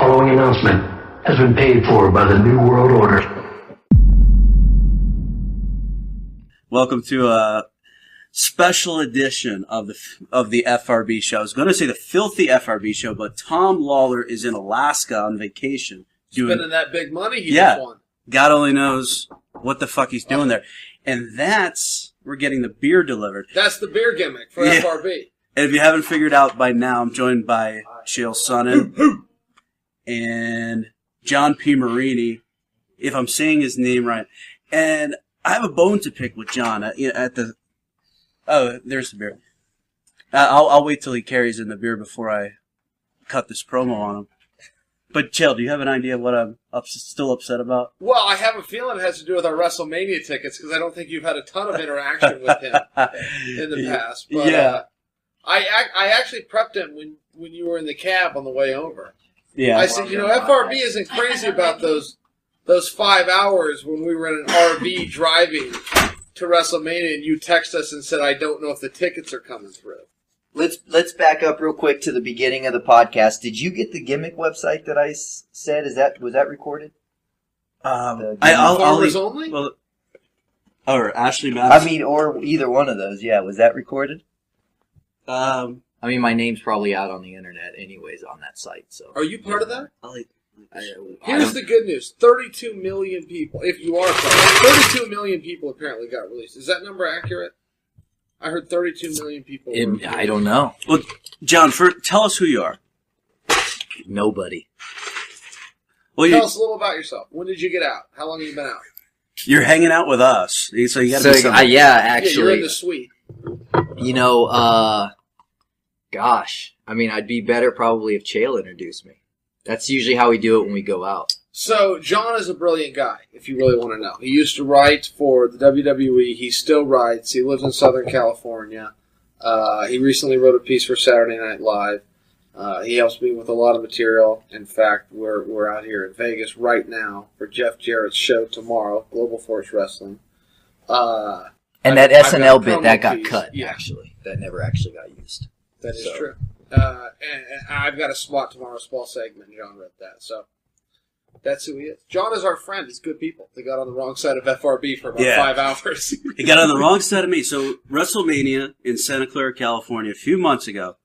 following announcement has been paid for by the New World Order. Welcome to a special edition of the FRB Show. I was going to say the Filthy FRB Show, but Tom Lawlor is in Alaska on vacation. Spending that big money he just won. God only knows what the fuck he's doing there. And we're getting the beer delivered. That's the beer gimmick for FRB. And if you haven't figured out by now, I'm joined by Chael Sonnen and John Piermarini, if I'm saying his name right. And I have a bone to pick with John Oh, there's the beer. I'll wait till he carries in the beer before I cut this promo on him. But, Chael, do you have an idea of what I'm still upset about? Well, I have a feeling it has to do with our WrestleMania tickets, because I don't think you've had a ton of interaction with him in the past. But, yeah. I actually prepped him when you were in the cab on the way over. Yeah. I said, FRB isn't crazy about those 5 hours when we were in an RV driving to WrestleMania, and you text us and said, I don't know if the tickets are coming through. Let's back up real quick to the beginning of the podcast. Did you get the gimmick website that I said? Was that recorded? Farmers Only? Well, or Ashley Madison? Or either one of those. Yeah, was that recorded? My name's probably out on the internet anyways on that site. So, are you part of that? Here's the good news. 32 million people, if you are part, 32 million people apparently got released. Is that number accurate? I heard 32 million people. I don't know. Well, John, tell us who you are. Nobody. Well, tell us a little about yourself. When did you get out? How long have you been out? You're hanging out with us, so you got to be something. Actually. Yeah, you're in the suite. Gosh. I'd be better probably if Chael introduced me. That's usually how we do it when we go out. So, John is a brilliant guy, if you really want to know. He used to write for the WWE. He still writes. He lives in Southern California. He recently wrote a piece for Saturday Night Live. He helps me with a lot of material. In fact, we're out here in Vegas right now for Jeff Jarrett's show tomorrow, Global Force Wrestling. That SNL bit, that got cut, actually. That never actually got used. That is true. And I've got a spot tomorrow, a small segment. John wrote that, so that's who he is. John is our friend. He's good people. They got on the wrong side of FRB for about 5 hours. He got on the wrong side of me. So WrestleMania in Santa Clara, California, a few months ago,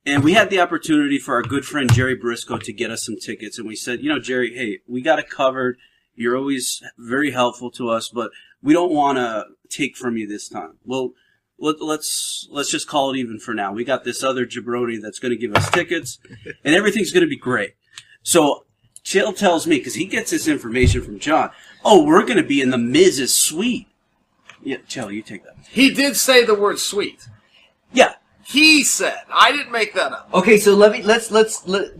and we had the opportunity for our good friend Jerry Briscoe to get us some tickets, and we said, Jerry, hey, we got it covered. You're always very helpful to us, but we don't want to take from you this time. Well, let's just call it even for now. We got this other jabroni that's going to give us tickets, and everything's going to be great. So Chael tells me, because he gets this information from John, we're going to be in the Miz's suite. Yeah, Chael, you take that. He did say the word suite. Yeah. He said. I didn't make that up. Okay, so let's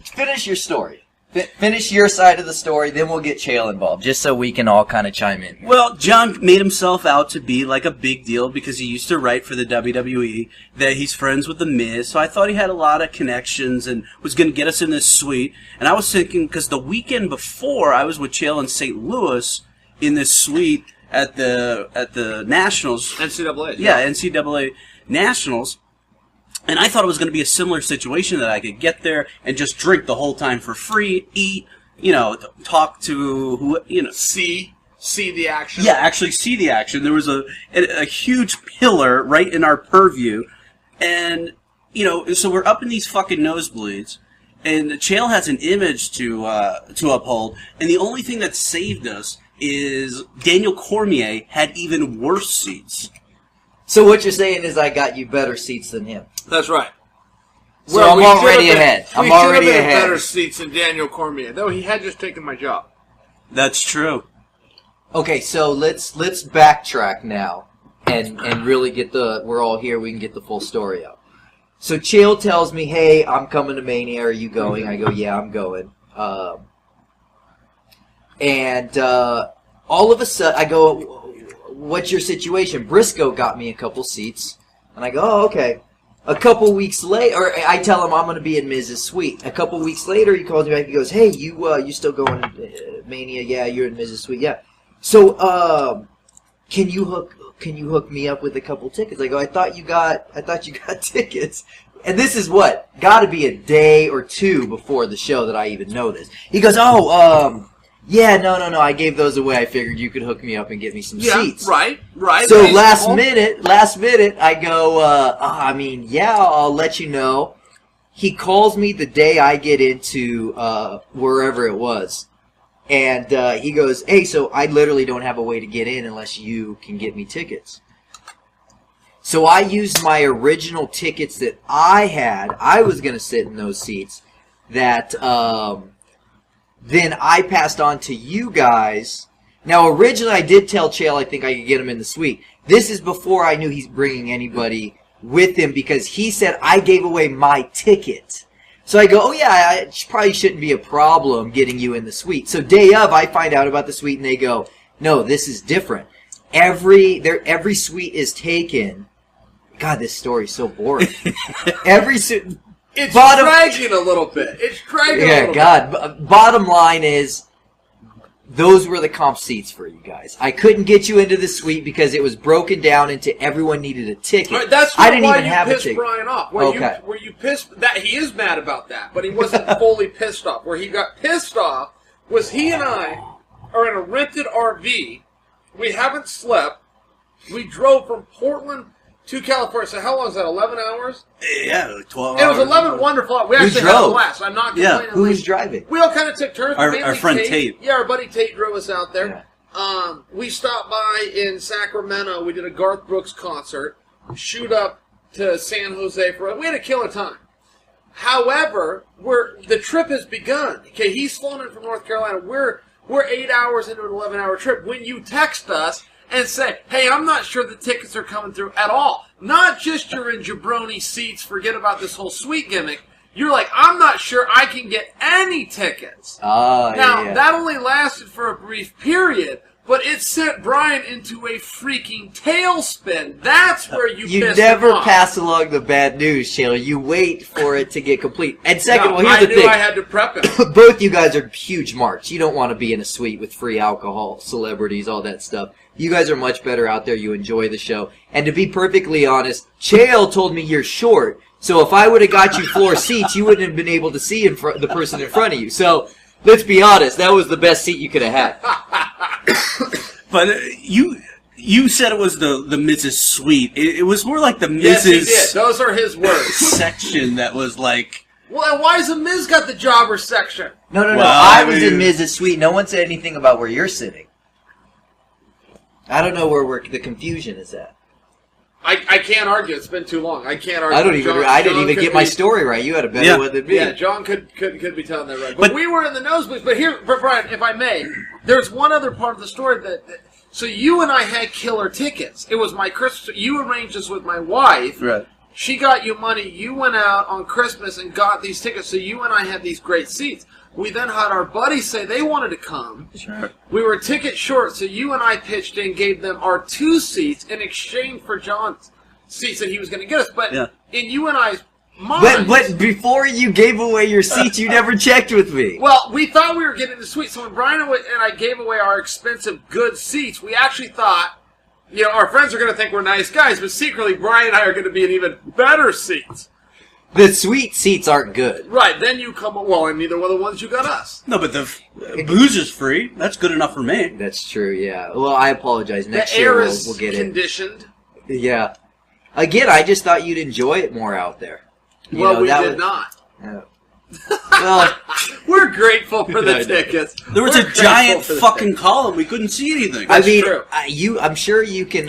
finish your story. Finish your side of the story, then we'll get Chael involved, just so we can all kind of chime in here. Well, John made himself out to be like a big deal because he used to write for the WWE, that he's friends with The Miz, so I thought he had a lot of connections and was going to get us in this suite. And I was thinking, because the weekend before, I was with Chael in St. Louis in this suite at the Nationals. NCAA. Yeah, NCAA Nationals. And I thought it was going to be a similar situation, that I could get there and just drink the whole time for free, eat, talk to who, see the action. Yeah, actually see the action. There was a huge pillar right in our purview, and so we're up in these fucking nosebleeds, and Chael has an image to uphold, and the only thing that saved us is Daniel Cormier had even worse seats. So what you're saying is I got you better seats than him. That's right. So I'm already ahead. I'm already ahead. Better seats than Daniel Cormier, though he had just taken my job. That's true. Okay, so let's backtrack now and really get we're all here. We can get the full story out. So Chael tells me, "Hey, I'm coming to Mania. Are you going?" I go, "Yeah, I'm going." And all of a sudden, I go, "What's your situation?" Briscoe got me a couple seats, and I go, "Oh, okay." A couple weeks later, or I tell him I'm going to be in Miz's suite. A couple weeks later, he calls me back. He goes, "Hey, you still going to Mania? Yeah, you're in Miz's suite. Yeah. So, can you hook me up with a couple tickets?" I go, I thought you got tickets. And this is what? Got to be a day or two before the show that I even know this. He goes, yeah, no, I gave those away. I figured you could hook me up and get me some seats. Right. So last minute, I go, I'll let you know. He calls me the day I get into wherever it was. And he goes, hey, so I literally don't have a way to get in unless you can get me tickets. So I used my original tickets that I had. I was going to sit in those seats that then I passed on to you guys. Now, originally I did tell Chael I think I could get him in the suite. This is before I knew he's bringing anybody with him because he said I gave away my ticket. So I go, oh yeah, it probably shouldn't be a problem getting you in the suite. So day of, I find out about the suite and they go, no, this is different. Every suite is taken. God, this story's so boring. It's dragging a little bit. Bottom line is, those were the comp seats for you guys. I couldn't get you into the suite because it was broken down into everyone needed a ticket. Right, that's I didn't why even you have a pissed ticket. Brian off. Where you pissed that he is mad about that, but he wasn't fully pissed off. Where he got pissed off was he and I are in a rented RV. We haven't slept. We drove from Portland to California. So how long is that? 11 hours? Yeah, like 12 hours. It was 11 wonderful hours. We actually had a blast. I'm not complaining. Yeah. Who was driving? We all kind of took turns. Our friend Tate. Yeah, our buddy Tate drove us out there. Yeah. We stopped by in Sacramento. We did a Garth Brooks concert. Shoot up to San Jose we had a killer time. However, the trip has begun. Okay, he's flown in from North Carolina. We're 8 hours into an 11-hour trip. When you text us and say, hey, I'm not sure the tickets are coming through at all. Not just you're in jabroni seats, forget about this whole suite gimmick. You're like, I'm not sure I can get any tickets. That only lasted for a brief period, but it sent Brian into a freaking tailspin. That's where you pissed him never off. pass along the bad news, Chael. You wait for it to get complete. And second, here's the thing. I knew I had to prep him. Both you guys are huge marks. You don't want to be in a suite with free alcohol, celebrities, all that stuff. You guys are much better out there. You enjoy the show. And to be perfectly honest, Chael told me you're short. So if I would have got you floor seats, you wouldn't have been able to see the person in front of you. So let's be honest. That was the best seat you could have had. But you said it was the Mrs. Suite. It was more like the Mrs. Yes, he did. Those are his words. Section that was like... Well, why has the Miz got the jobber section? No. I was in Mrs. Suite. No one said anything about where you're sitting. I don't know where the confusion is at. I can't argue. It's been too long. I can't argue. I didn't even get my story right. You had a better one than me. Yeah, John could be telling that right. But we were in the nosebleeds. But here, Brian, if I may, there's one other part of the story that so you and I had killer tickets. It was my Christmas. You arranged this with my wife. Right. She got you money. You went out on Christmas and got these tickets. So you and I had these great seats. We then had our buddies say they wanted to come. Sure. We were ticket short, so you and I pitched in, gave them our 2 seats in exchange for John's seats that he was going to get us. But in you and I's minds... But before you gave away your seats, you never checked with me. Well, we thought we were getting the suite. So when Brian and I gave away our expensive, good seats, we actually thought, our friends are going to think we're nice guys, but secretly Brian and I are going to be in even better seats. The suite seats aren't good. Right, then you come... Well, and neither were the ones you got us. No, but the booze is free. That's good enough for me. That's true, yeah. Well, I apologize. Next year we'll get conditioned. it. Yeah. Again, I just thought you'd enjoy it more out there. We did not. Well, we're grateful for the tickets. There was a giant fucking column. We couldn't see anything. That's true. I'm sure you can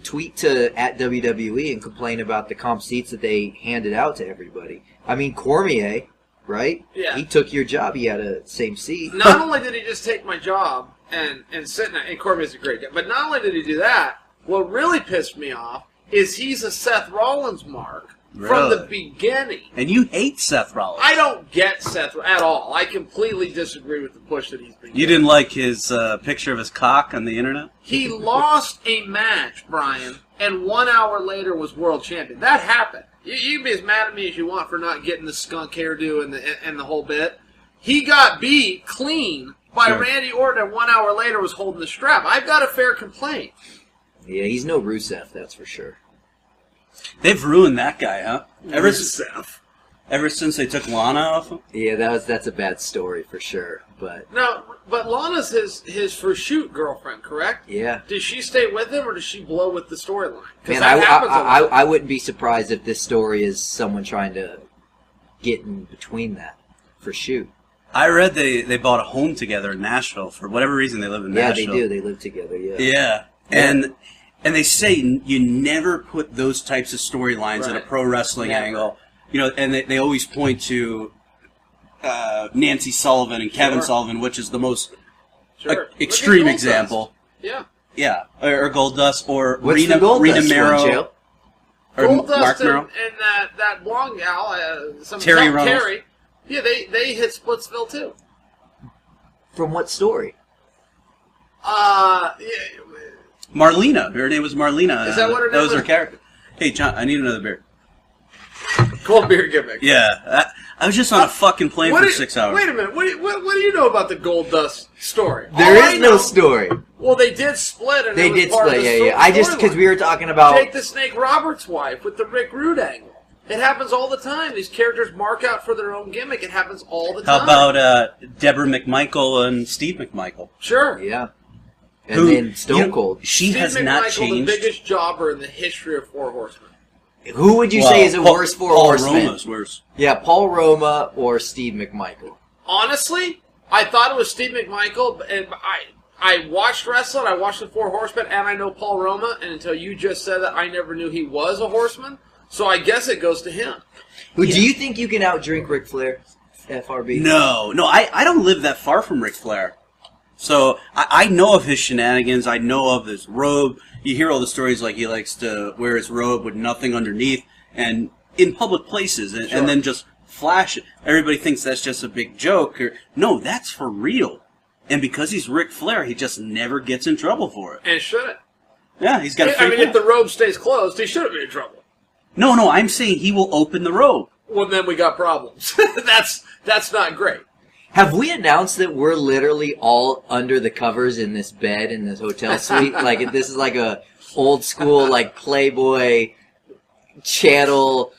tweet to @WWE and complain about the comp seats that they handed out to everybody. I mean, Cormier, right? Yeah. He took your job. He had a same seat. Not only did he just take my job and sit in it, and Cormier's a great guy, but not only did he do that, what really pissed me off is he's a Seth Rollins mark. From the beginning. And you hate Seth Rollins. I don't get Seth at all. I completely disagree with the push that he's been getting. You didn't like his picture of his cock on the internet? He lost a match, Brian, and 1 hour later was world champion. That happened. You can be as mad at me as you want for not getting the skunk hairdo and the whole bit. He got beat clean by Randy Orton and 1 hour later was holding the strap. I've got a fair complaint. Yeah, he's no Rusev, that's for sure. They've ruined that guy, huh? Rusev. Ever since they took Lana off him? Yeah, that's a bad story for sure. But No, but Lana's his for shoot girlfriend, correct? yeah, Does she stay with him, or does she blow with the storyline? Because man, that happens a lot. I wouldn't be surprised if this story is someone trying to get in between that for shoot. I read they bought a home together in Nashville. For whatever reason, they live in Yeah, Nashville. they do. They live together. Yeah. Yeah. And they say you never put those types of storylines in a Right. pro wrestling Never. angle. You know, and they always point to Nancy Sullivan and Kevin Sure. Sullivan, which is the most Sure. extreme Look at Goldust. example. Yeah. Yeah, or Goldust, or What's Rena, the Goldust Rena one, Mero, Chael? or Mark Goldust Mero. and that blonde gal, Terry Runnels. Terry. Yeah, they hit Splitsville too. From what story? Yeah, Marlena. Her name was Marlena. Is that what her That name was her was? character. Hey, John, I need another beer. cold beer gimmick. Yeah, I was just on a fucking plane for 6 hours. Wait a minute. What do you know about the Goldust story? There All I is no know- story. Well, they did split, and They it was did part split. of the Yeah. I just because storyline. we were talking about. Jake the Snake Roberts' wife with the Rick Rude angle. It happens all the time. These characters mark out for their own gimmick. It happens all the time. How about Deborah McMichael and Steve McMichael? Sure. Yeah. And Who- then Stone Cold. She Steve has McMichael, not the changed. biggest jobber in the history of Four Horsemen. Who would you Well, say is a Paul- worse Four Paul Horsemen? Roma's worse. Yeah, Paul Roma or Steve McMichael. Honestly, I thought it was Steve McMichael, and I watched wrestling, I watched the Four Horsemen, and I know Paul Roma, and until you just said that, I never knew he was a horseman, so I guess it goes to him. Who Yeah. do you think you can outdrink Ric Flair? FRB. No, I don't live that far from Ric Flair. So I know of his shenanigans. I know of his robe. You hear all the stories like he likes to wear his robe with nothing underneath and in public places and then just flash it. Everybody thinks that's just a big joke. No, that's for real. And because he's Ric Flair, he just never gets in trouble for it. And shouldn't. Yeah, he's got a I free mean, if the robe stays closed, he shouldn't be in trouble. No, I'm saying he will open the robe. Well, then we got problems. That's not great. Have we announced that we're literally all under the covers in this bed in this hotel suite? Like this is like a old school like Playboy channel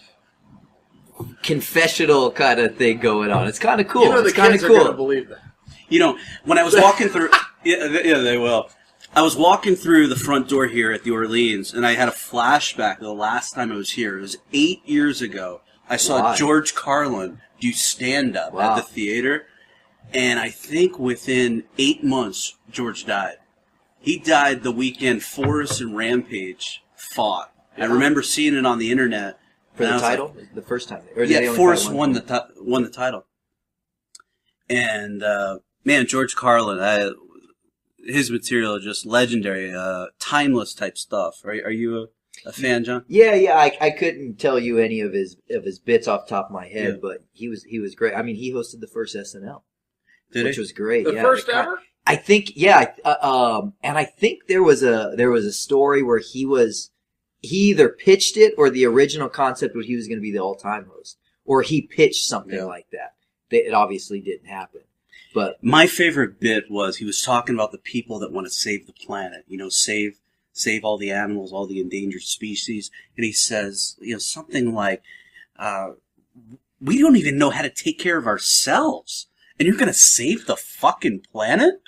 confessional kind of thing going on. It's kind of cool. You know the it's kind kids of are going to cool. believe that. You know, when I was walking through... yeah, they will. I was walking through the front door here at the Orleans, and I had a flashback of the last time I was here. It was 8 years ago. I saw Why? George Carlin do stand-up Wow. at the theater, and I think within 8 months, George died. He died the weekend Forrest and Rampage fought. I remember seeing it on the internet. For and I the was title? The first time. Or did Yeah, they only Forrest fight won one? won the title. And, man, George Carlin, his material is just legendary, timeless type stuff. Are you a fan, John? Yeah. I couldn't tell you any of his bits off the top of my head, Yeah. but he was great. I mean, he hosted the first SNL, Did which he? was great. The yeah, first the co- ever? I think, yeah, and I think there was a story where he either pitched it or the original concept was he was going to be the all-time host, or he pitched something like that. It obviously didn't happen, but My favorite bit was he was talking about the people that want to save the planet, save all the animals, all the endangered species. And he says, something like, we don't even know how to take care of ourselves. And you're going to save the fucking planet?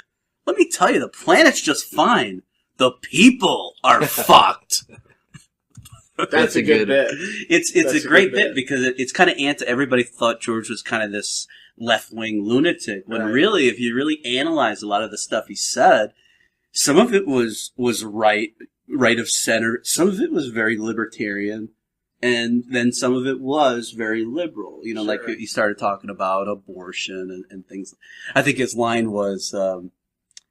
Let me tell you, the planet's just fine. The people are fucked. That's a good bit. It's That's a great good bit because it's kind of everybody thought George was kind of this left-wing lunatic, when Right. really, if you really analyze a lot of the stuff he said, some of it was right of center, some of it was very libertarian, and then some of it was very liberal. Like Sure. he started talking about abortion and things. I think his line was,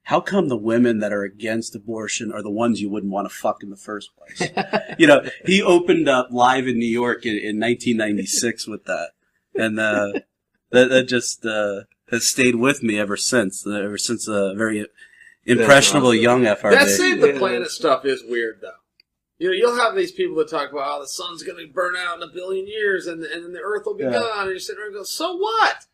how come the women that are against abortion are the ones you wouldn't want to fuck in the first place? He opened up live in New York in 1996 with that. And that just has stayed with me ever since a very impressionable awesome. young FRB. That Save the Planet stuff is weird, though. You'll have these people that talk about how the sun's going to burn out in 1 billion years and then the Earth will be gone. And you sit there and go, so what?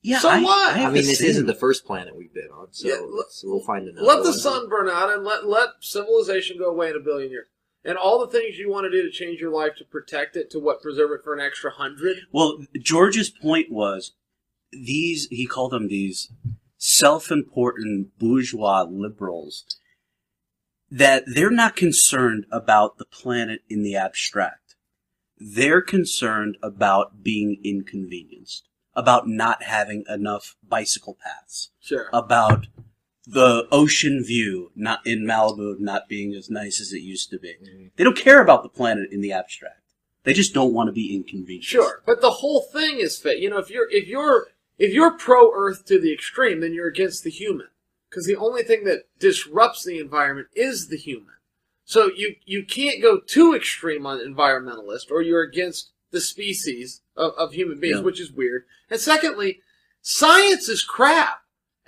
Yeah, So what? I mean, this isn't the first planet we've been on, so, Yeah, so we'll find another Let the one. sun burn out and let civilization go away in 1 billion years. And all the things you want to do to change your life to protect it, to preserve it for an extra 100. Well, George's point was he called them these self-important bourgeois liberals, that they're not concerned about the planet in the abstract. They're concerned about being inconvenienced, about not having enough bicycle paths, Sure. about the ocean view not in Malibu not being as nice as it used to be. Mm-hmm. They don't care about the planet in the abstract. They just don't want to be inconvenienced. Sure, but the whole thing is fit. You know, if you're pro-Earth to the extreme, then you're against the human, because the only thing that disrupts the environment is the human. So you can't go too extreme on environmentalist, or you're against the species of human beings, which is weird. And secondly, science is crap.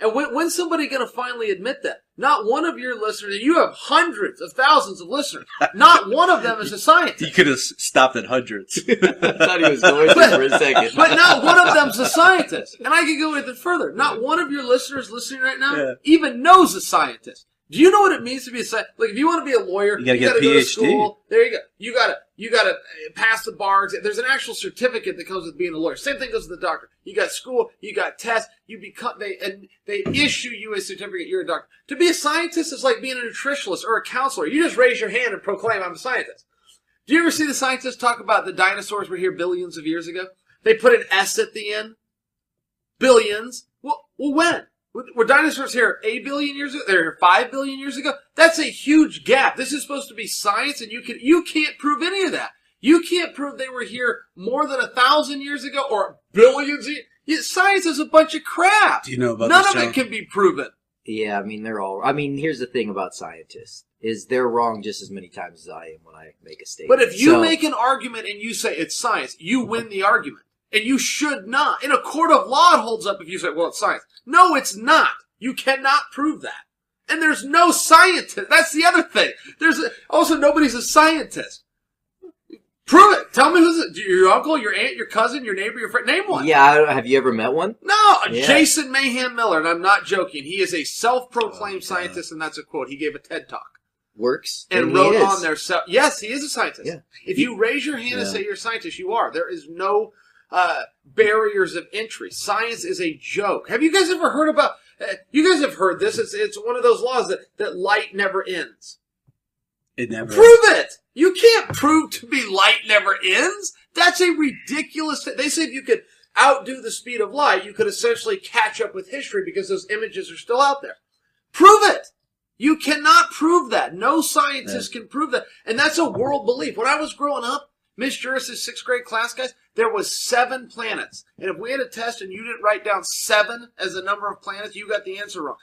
And when's somebody going to finally admit that? Not one of your listeners, you have hundreds of thousands of listeners, not one of them is a scientist. You could have stopped at hundreds. I thought he was going to for a second. But not one of them's a scientist. And I could go even further. Not one of your listeners listening right now even knows a scientist. Do you know what it means to be a scientist? Like, if you want to be a lawyer, you gotta go to PhD. school. There you go. You gotta pass the bar exam. There's an actual certificate that comes with being a lawyer. Same thing goes with the doctor. You got school, you got tests, they issue you a certificate, you're a doctor. To be a scientist is like being a nutritionalist or a counselor. You just raise your hand and proclaim, I'm a scientist. Do you ever see the scientists talk about the dinosaurs were here billions of years ago? They put an S at the end. Billions. Well, when? Were dinosaurs here 8 billion years ago? They're here 5 billion years ago? That's a huge gap. This is supposed to be science, and you can't prove any of that. You can't prove they were here more than 1,000 years ago or billions of years. Science is a bunch of crap. Do you know about None this, of it Chael? can be proven. Yeah, I mean, here's the thing about scientists, is they're wrong just as many times as I am when I make a statement. But if you make an argument and you say it's science, you win the argument. And you should not. In a court of law, it holds up if you say, well, it's science. No, it's not. You cannot prove that. And there's no scientist. That's the other thing. Also, nobody's a scientist. Prove it. Tell me who's it. Your uncle, your aunt, your cousin, your neighbor, your friend. Name one. Yeah, have you ever met one? No, Yeah. Jason Mayhem Miller, and I'm not joking. He is a self-proclaimed scientist, and that's a quote. He gave a TED Talk. Works. And he wrote is. on there, yes, he is a scientist. Yeah. If you raise your hand and say you're a scientist, you are. There is no barriers of entry. Science is a joke. Have you guys ever heard about, you guys have heard this, it's one of those laws that light never ends. It never. Prove it! You can't prove to be light never ends. That's a ridiculous thing. They say if you could outdo the speed of light, you could essentially catch up with history because those images are still out there. Prove it! You cannot prove that. No scientist can prove that. And that's a world belief. When I was growing up, Miss Juris's 6th grade class, guys, there was 7 planets. And if we had a test and you didn't write down 7 as the number of planets, you got the answer wrong.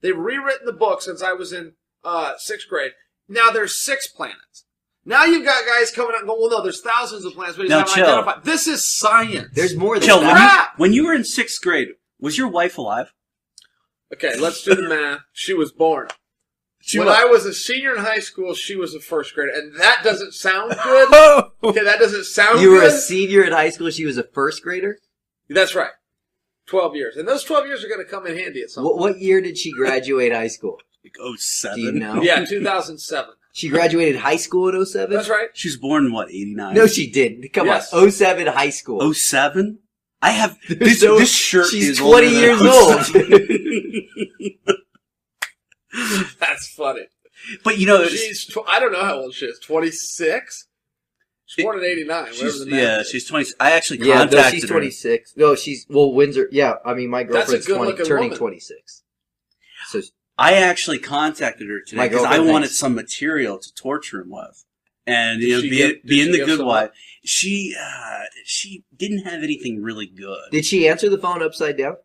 They've rewritten the book since I was in 6th grade. Now there's 6 planets. Now you've got guys coming out and going, well, no, there's thousands of planets, but he's not identified. This is science. There's more than Chael, that. when you were in 6th grade, was your wife alive? Okay, let's do the math. She was born. When I was a senior in high school, she was a 1st grader, and that doesn't sound good. Okay, that doesn't sound good. You were a senior in high school, she was a 1st grader? That's right. 12 years. And those 12 years are going to come in handy at some point. What year did she graduate high school? Like 07? Do you know? Yeah, 2007. She graduated high school in 07? That's right. She was born in, what, 89? No, she didn't. Come Yes. on. 07 high school. 07? I have... This, So this shirt she's is 20 older than years 07. That's funny. But, you know... I don't know how old she is. 26? She's born in 89. Whatever the math is. she's 20. I actually Yeah, contacted no, she's her. 26. No, Windsor. Yeah, I mean, my That's a girlfriend's good-looking turning woman. 26. So I actually contacted her today My because I girlfriend wanted thinks- some material to torture him with. And, Did you know, she being give the good some wife. She didn't have anything really good. did she answer the phone upside down?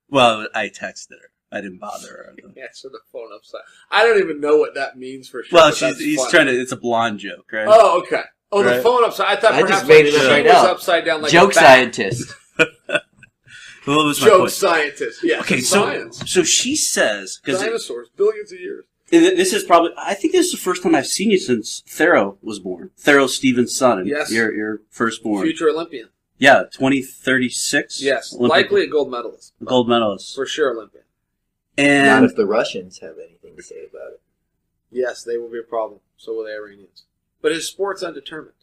Well, I texted her. I didn't bother her. Answer the phone upside. I don't even know what that means for sure. Well, but that's he's funny. trying to, it's a blonde joke, right? Oh, okay. Oh, the Right. phone upside. I thought I perhaps just made like it up she right was now. upside down like Joke a bat. scientist. Well, what was my Joke point? scientist. Yeah. Okay, science. so she says, because Dinosaurs, billions of years. this is probably, I think this is the first time I've seen you since Thero was born. Thero Stevens' son. Yes. Your firstborn. Future Olympian. Yeah, 2036. Yes. Olympic Likely a gold medalist. gold medalist. For sure Olympian. Not And if the Russians have anything to say about it. Yes, they will be a problem. So will the Iranians. but his sport's undetermined.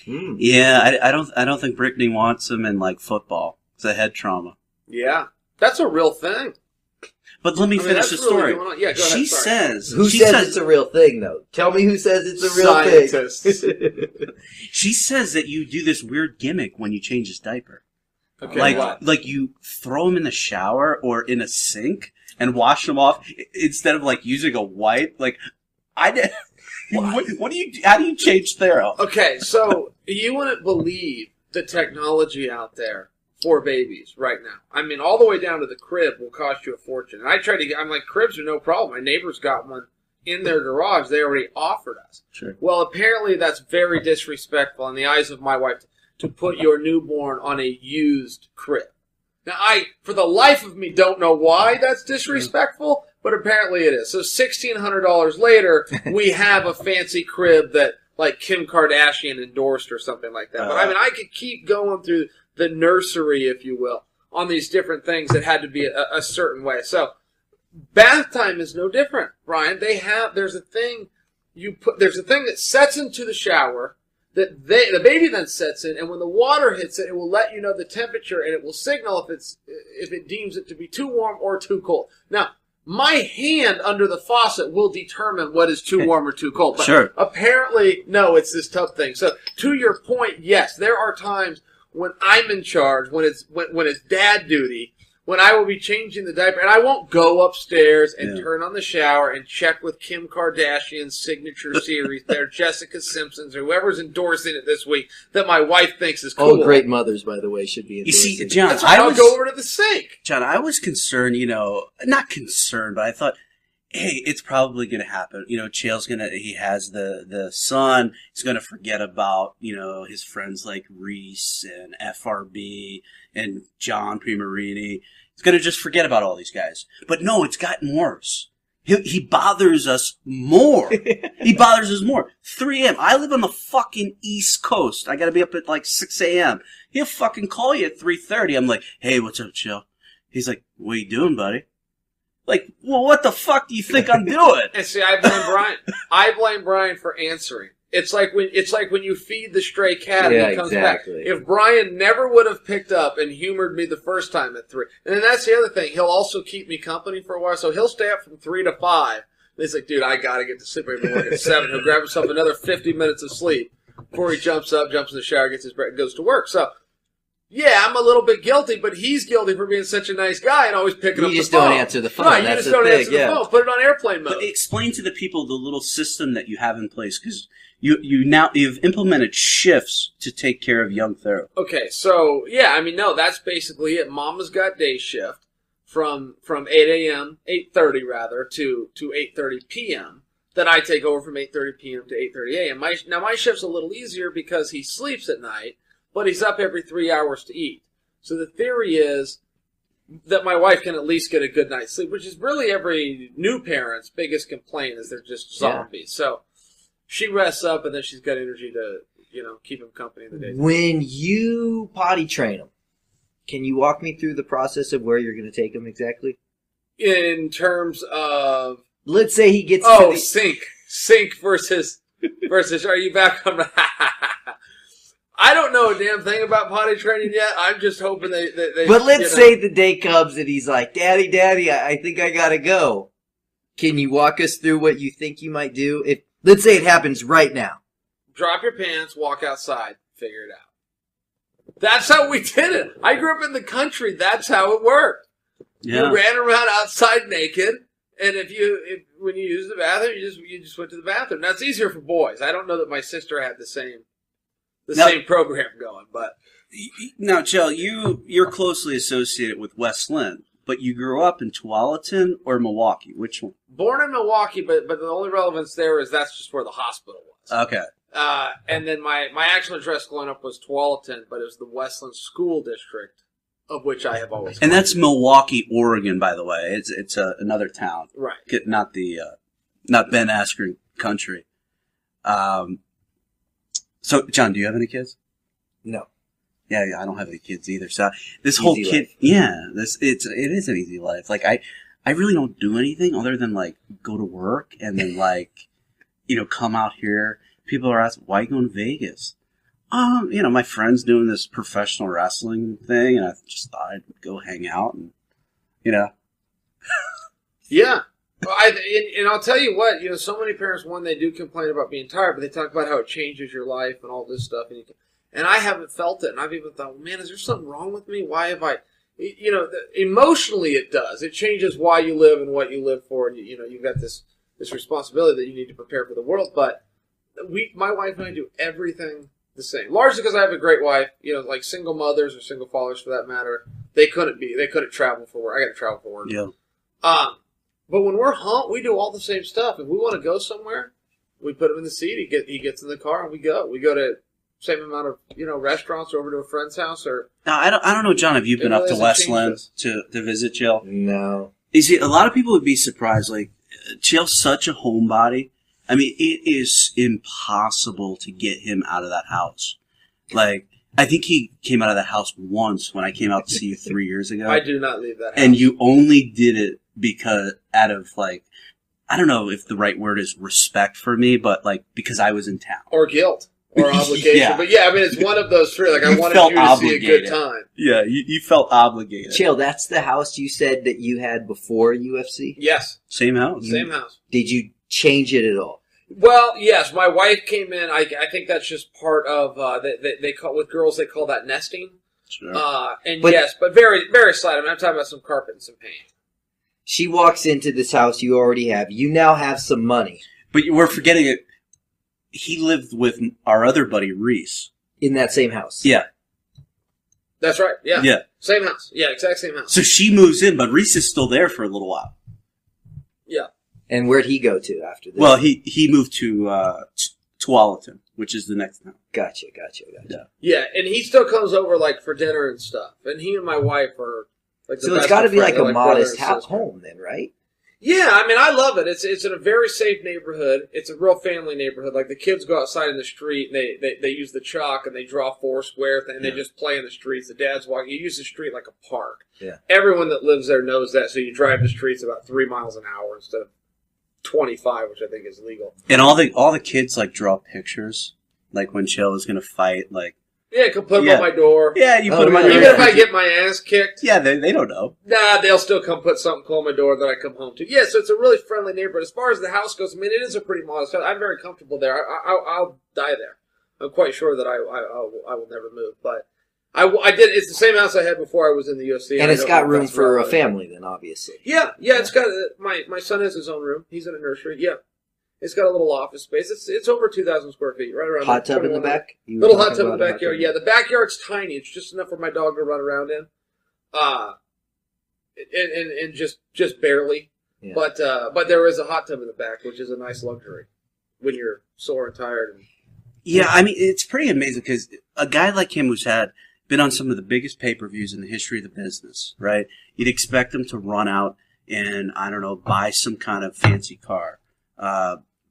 Yeah, I don't think Brittany wants him in like football. It's a head trauma. Yeah, that's a real thing. But let me finish the story. Really yeah, go she ahead, sorry. says Who says it's a real thing, though? Tell me who says it's a real Scientists. thing. she says that you do this weird gimmick when you change his diaper. Okay, like you throw him in the shower or in a sink and wash him off instead of like using a wipe. Like I did. What do you? How do you change Thero? Okay, so you wouldn't believe the technology out there for babies right now. I mean, all the way down to the crib will cost you a fortune. And I try to get, I'm like, cribs are no problem. My neighbors got one in their garage. They already offered us. Sure. Well, apparently that's very disrespectful in the eyes of my wife to put your newborn on a used crib. Now, I, for the life of me, don't know why that's disrespectful, but apparently it is. So $1,600 later, we have a fancy crib that, like, Kim Kardashian endorsed or something like that. But, I mean, I could keep going through the nursery, if you will, on these different things that had to be a certain way. So, bath time is no different, Brian. There's a thing that sets into the shower that the baby then sets in, and when the water hits it, it will let you know the temperature, and it will signal if it deems it to be too warm or too cold. Now, my hand under the faucet will determine what is too warm or too cold. But sure. Apparently, no, it's this tough thing. So, to your point, yes, there are times when I'm in charge, when it's dad duty, when I will be changing the diaper, and I won't go upstairs and turn on the shower and check with Kim Kardashian's signature series, there, Jessica Simpson's, or whoever's endorsing it this week that my wife thinks is cool. All great mothers, by the way, should be endorsing. You see, John, I'll go over to the sink. John, I was concerned, not concerned, but I thought, hey, it's probably going to happen. Chael's he has the son. He's going to forget about, his friends like Reese and FRB and John Piermarini. He's going to just forget about all these guys. But no, it's gotten worse. He bothers us more. He bothers us more. 3 a.m. I live on the fucking East Coast. I got to be up at like 6 a.m. He'll fucking call you at 3:30. I'm like, hey, what's up, Chael? He's like, what you doing, buddy? Like, well, what the fuck do you think I'm doing? And see, I blame Brian. I blame Brian for answering. It's like when you feed the stray cat and he comes exactly. back. If Brian never would have picked up and humored me the first time at 3, and then that's the other thing. He'll also keep me company for a while, so he'll stay up from 3 to 5. And he's like, dude, I gotta get to sleep. I can work at 7. He'll grab himself another 50 minutes of sleep before he jumps up, jumps in the shower, gets his break, and goes to work. So. Yeah, I'm a little bit guilty, but he's guilty for being such a nice guy and always picking up the phone. You just don't answer the phone. Right, That's you just don't answer the phone. Put it on airplane mode. But explain to the people the little system that you have in place, because you've implemented shifts to take care of young Thero. Okay, so yeah, no, that's basically it. Mama's got day shift from 8 a.m., 8:30 rather, to 8:30 p.m. Then I take over from 8:30 p.m. to 8:30 a.m. My shift's a little easier because he sleeps at night. But he's up every 3 hours to eat. So the theory is that my wife can at least get a good night's sleep, which is really every new parent's biggest complaint is they're just zombies. Yeah. So she rests up and then she's got energy to, keep him company in the day. When you potty train him, can you walk me through the process of where you're going to take him exactly? In terms of... Let's say he gets to the... Sink versus... Are you back on... I don't know a damn thing about potty training yet. I'm just hoping they But let's say the day comes and he's like, Daddy, I think I gotta go. Can you walk us through what you think you might do? Let's say it happens right now. Drop your pants, walk outside, figure it out. That's how we did it. I grew up in the country. That's how it worked. Yeah. You ran around outside naked, and when you used the bathroom, you just went to the bathroom. Now it's easier for boys. I don't know that my sister had the same program going, but now, Chael, you're closely associated with West Lynn, but you grew up in Tualatin or Milwaukee. Which one? Born in Milwaukee, but the only relevance there is that's just where the hospital was. Okay. And then my actual address growing up was Tualatin, but it was the Westland School District, of which I have always. And that's Milwaukee, Oregon, by the way. It's another town, right? Not Ben Askren country. So, John, do you have any kids? No. Yeah, I don't have any kids either. So this whole kid, it is an easy life. Like I really don't do anything other than like go to work and then like, come out here. people are asking, why are you going to Vegas? My friend's doing this professional wrestling thing, and I just thought I'd go hang out and, Yeah. Well, and I'll tell you what, so many parents, one, they do complain about being tired, but they talk about how it changes your life and all this stuff. And I haven't felt it, and I've even thought, man, is there something wrong with me? Why have I, emotionally it does. It changes why you live and what you live for, and, you've got this responsibility that you need to prepare for the world. But my wife and I do everything the same. Largely because I have a great wife, like single mothers or single fathers for that matter, they couldn't travel for work. I got to travel for work. Yeah. But when we're home, we do all the same stuff. If we want to go somewhere, we put him in the seat. He gets in the car and we go. We go to same amount of restaurants or over to a friend's house or. Now I don't know, John. Have you been up to Westland to visit Chael? No. You see, a lot of people would be surprised. Like Chael's such a homebody. I mean, it is impossible to get him out of that house. Like, I think he came out of that house once when I came out to see you 3 years ago. I do not leave that house. And you only did it because out of, like, I don't know if the right word is respect for me, but, like, because I was in town. Or guilt. Or obligation. Yeah. But, yeah, I mean, it's one of those three. Like, I wanted you to see a good time. Yeah, you felt obligated. Chael, that's the house you said that you had before UFC? Yes. Same house. Same house. Did you change it at all? Well, yes. My wife came in. I think that's just part of, they call, with girls, they call that nesting. Sure. But very, very slight. I mean, I'm talking about some carpet and some paint. She walks into this house you already have. You now have some money. But we're forgetting it. He lived with our other buddy, Reese. In that same house? Yeah. That's right. Yeah. Yeah. Same house. Yeah, exact same house. So she moves in, but Reese is still there for a little while. Yeah. And where'd he go to after this? Well, he moved to Tualatin, which is the next town. Gotcha. Yeah. Yeah, and he still comes over, like, for dinner and stuff. And he and my wife are, like, the so it's best got to of be like friends. a They're modest brother and sister. home then, right? Yeah, I mean, I love it. It's in a very safe neighborhood. It's a real family neighborhood. Like, the kids go outside in the street, and they use the chalk, and they draw four square, and they just play in the streets. The dads walk. You use the street like a park. Yeah. Everyone that lives there knows that, so you drive the streets about 3 miles an hour instead of 25, which I think is legal. And all the kids, like, draw pictures, like, when Chael is going to fight, like... Yeah, you can put them on my door. Yeah, you put them on really? your Even door. if I get my ass kicked. Yeah, they don't know. Nah, they'll still come put something cool on my door that I come home to. Yeah, so it's a really friendly neighborhood. As far as the house goes, I mean, it is a pretty modest house. I'm very comfortable there. I'll die there. I'm quite sure that I will never move. But I did. It's the same house I had before I was in the UFC. And it's got room for a family then, obviously. Yeah. It's got my son has his own room. He's in a nursery. Yeah. It's got a little office space. It's over 2,000 square feet, right around. Hot tub in the back? Little hot tub in the backyard. Yeah, the backyard's tiny. It's just enough for my dog to run around in. And just barely. Yeah. But there is a hot tub in the back, which is a nice luxury when you're sore and tired. Yeah, I mean, it's pretty amazing because a guy like him who's been on some of the biggest pay-per-views in the history of the business, right? You'd expect him to run out and, I don't know, buy some kind of fancy car.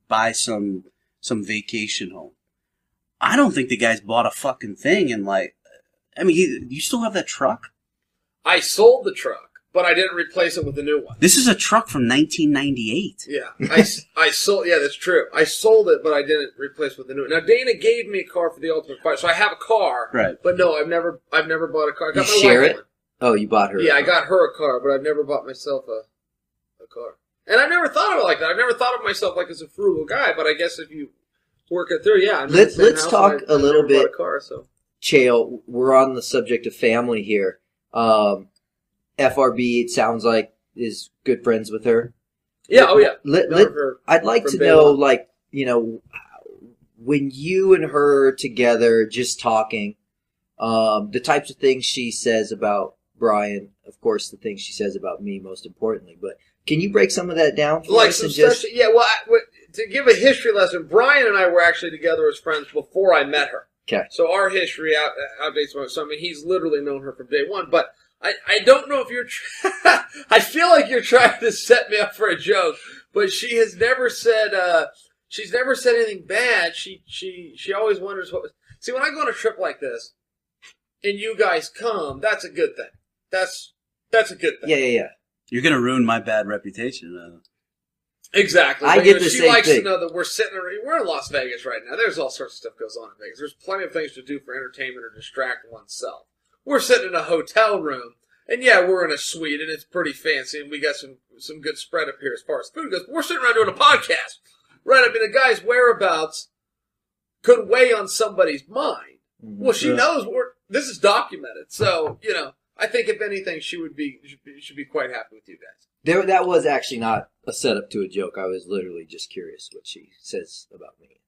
Buy some vacation home. I don't think the guy's bought a fucking thing and like, I mean, you still have that truck? I sold the truck, but I didn't replace it with a new one. This is a truck from 1998. Yeah, I sold. Yeah, that's true. I sold it, but I didn't replace it with a new one. Now Dana gave me a car for the Ultimate Fighter, so I have a car. Right. But no, I've never bought a car. I got You my share wife it? one. Oh, you bought her. Yeah, I got her a car, but I've never bought myself a car. And I never thought of it like that. I've never thought of myself like as a frugal guy, but I guess if you work it through, yeah. Let's talk a little bit. A car, so. Chael, we're on the subject of family here. FRB, it sounds like, is good friends with her. Yeah, oh yeah. I'd like to know, like, when you and her together, just talking, the types of things she says about Brian, of course, the things she says about me, most importantly, but can you break some of that down for us? Yeah, well, to give a history lesson, Brian and I were actually together as friends before I met her. Okay. So our history outdates most. So, I mean, he's literally known her from day one. But I don't know if you're... I feel like you're trying to set me up for a joke, but she has never said... she's never said anything bad. She always wonders what... See, when I go on a trip like this, and you guys come, that's a good thing. That's a good thing. Yeah. You're going to ruin my bad reputation. Exactly. I But, get the she same likes thing. to know that we're in Las Vegas right now. There's all sorts of stuff goes on in Vegas. There's plenty of things to do for entertainment or distract oneself. We're sitting in a hotel room, and yeah, we're in a suite, and it's pretty fancy, and we got some good spread up here as far as food goes. But we're sitting around doing a podcast, right? I mean, the guy's whereabouts could weigh on somebody's mind. Well, she knows this is documented, so I think if anything, she should be quite happy with you guys. That was actually not a setup to a joke. I was literally just curious what she says about me.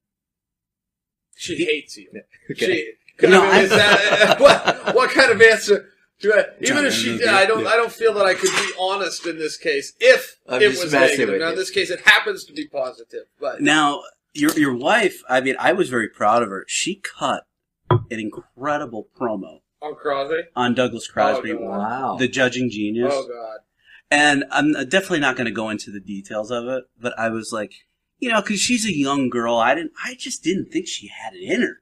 She hates you. Okay. What kind of answer do I? Even if she, I don't feel that I could be honest in this case. If it was negative, now in this case, it happens to be positive. But now your wife, I mean, I was very proud of her. She cut an incredible promo on Crosby, on Douglas Crosby. Oh, wow, the judging genius. Oh God. And I'm definitely not going to go into the details of it, but I was like, because she's a young girl, I just didn't think she had it in her.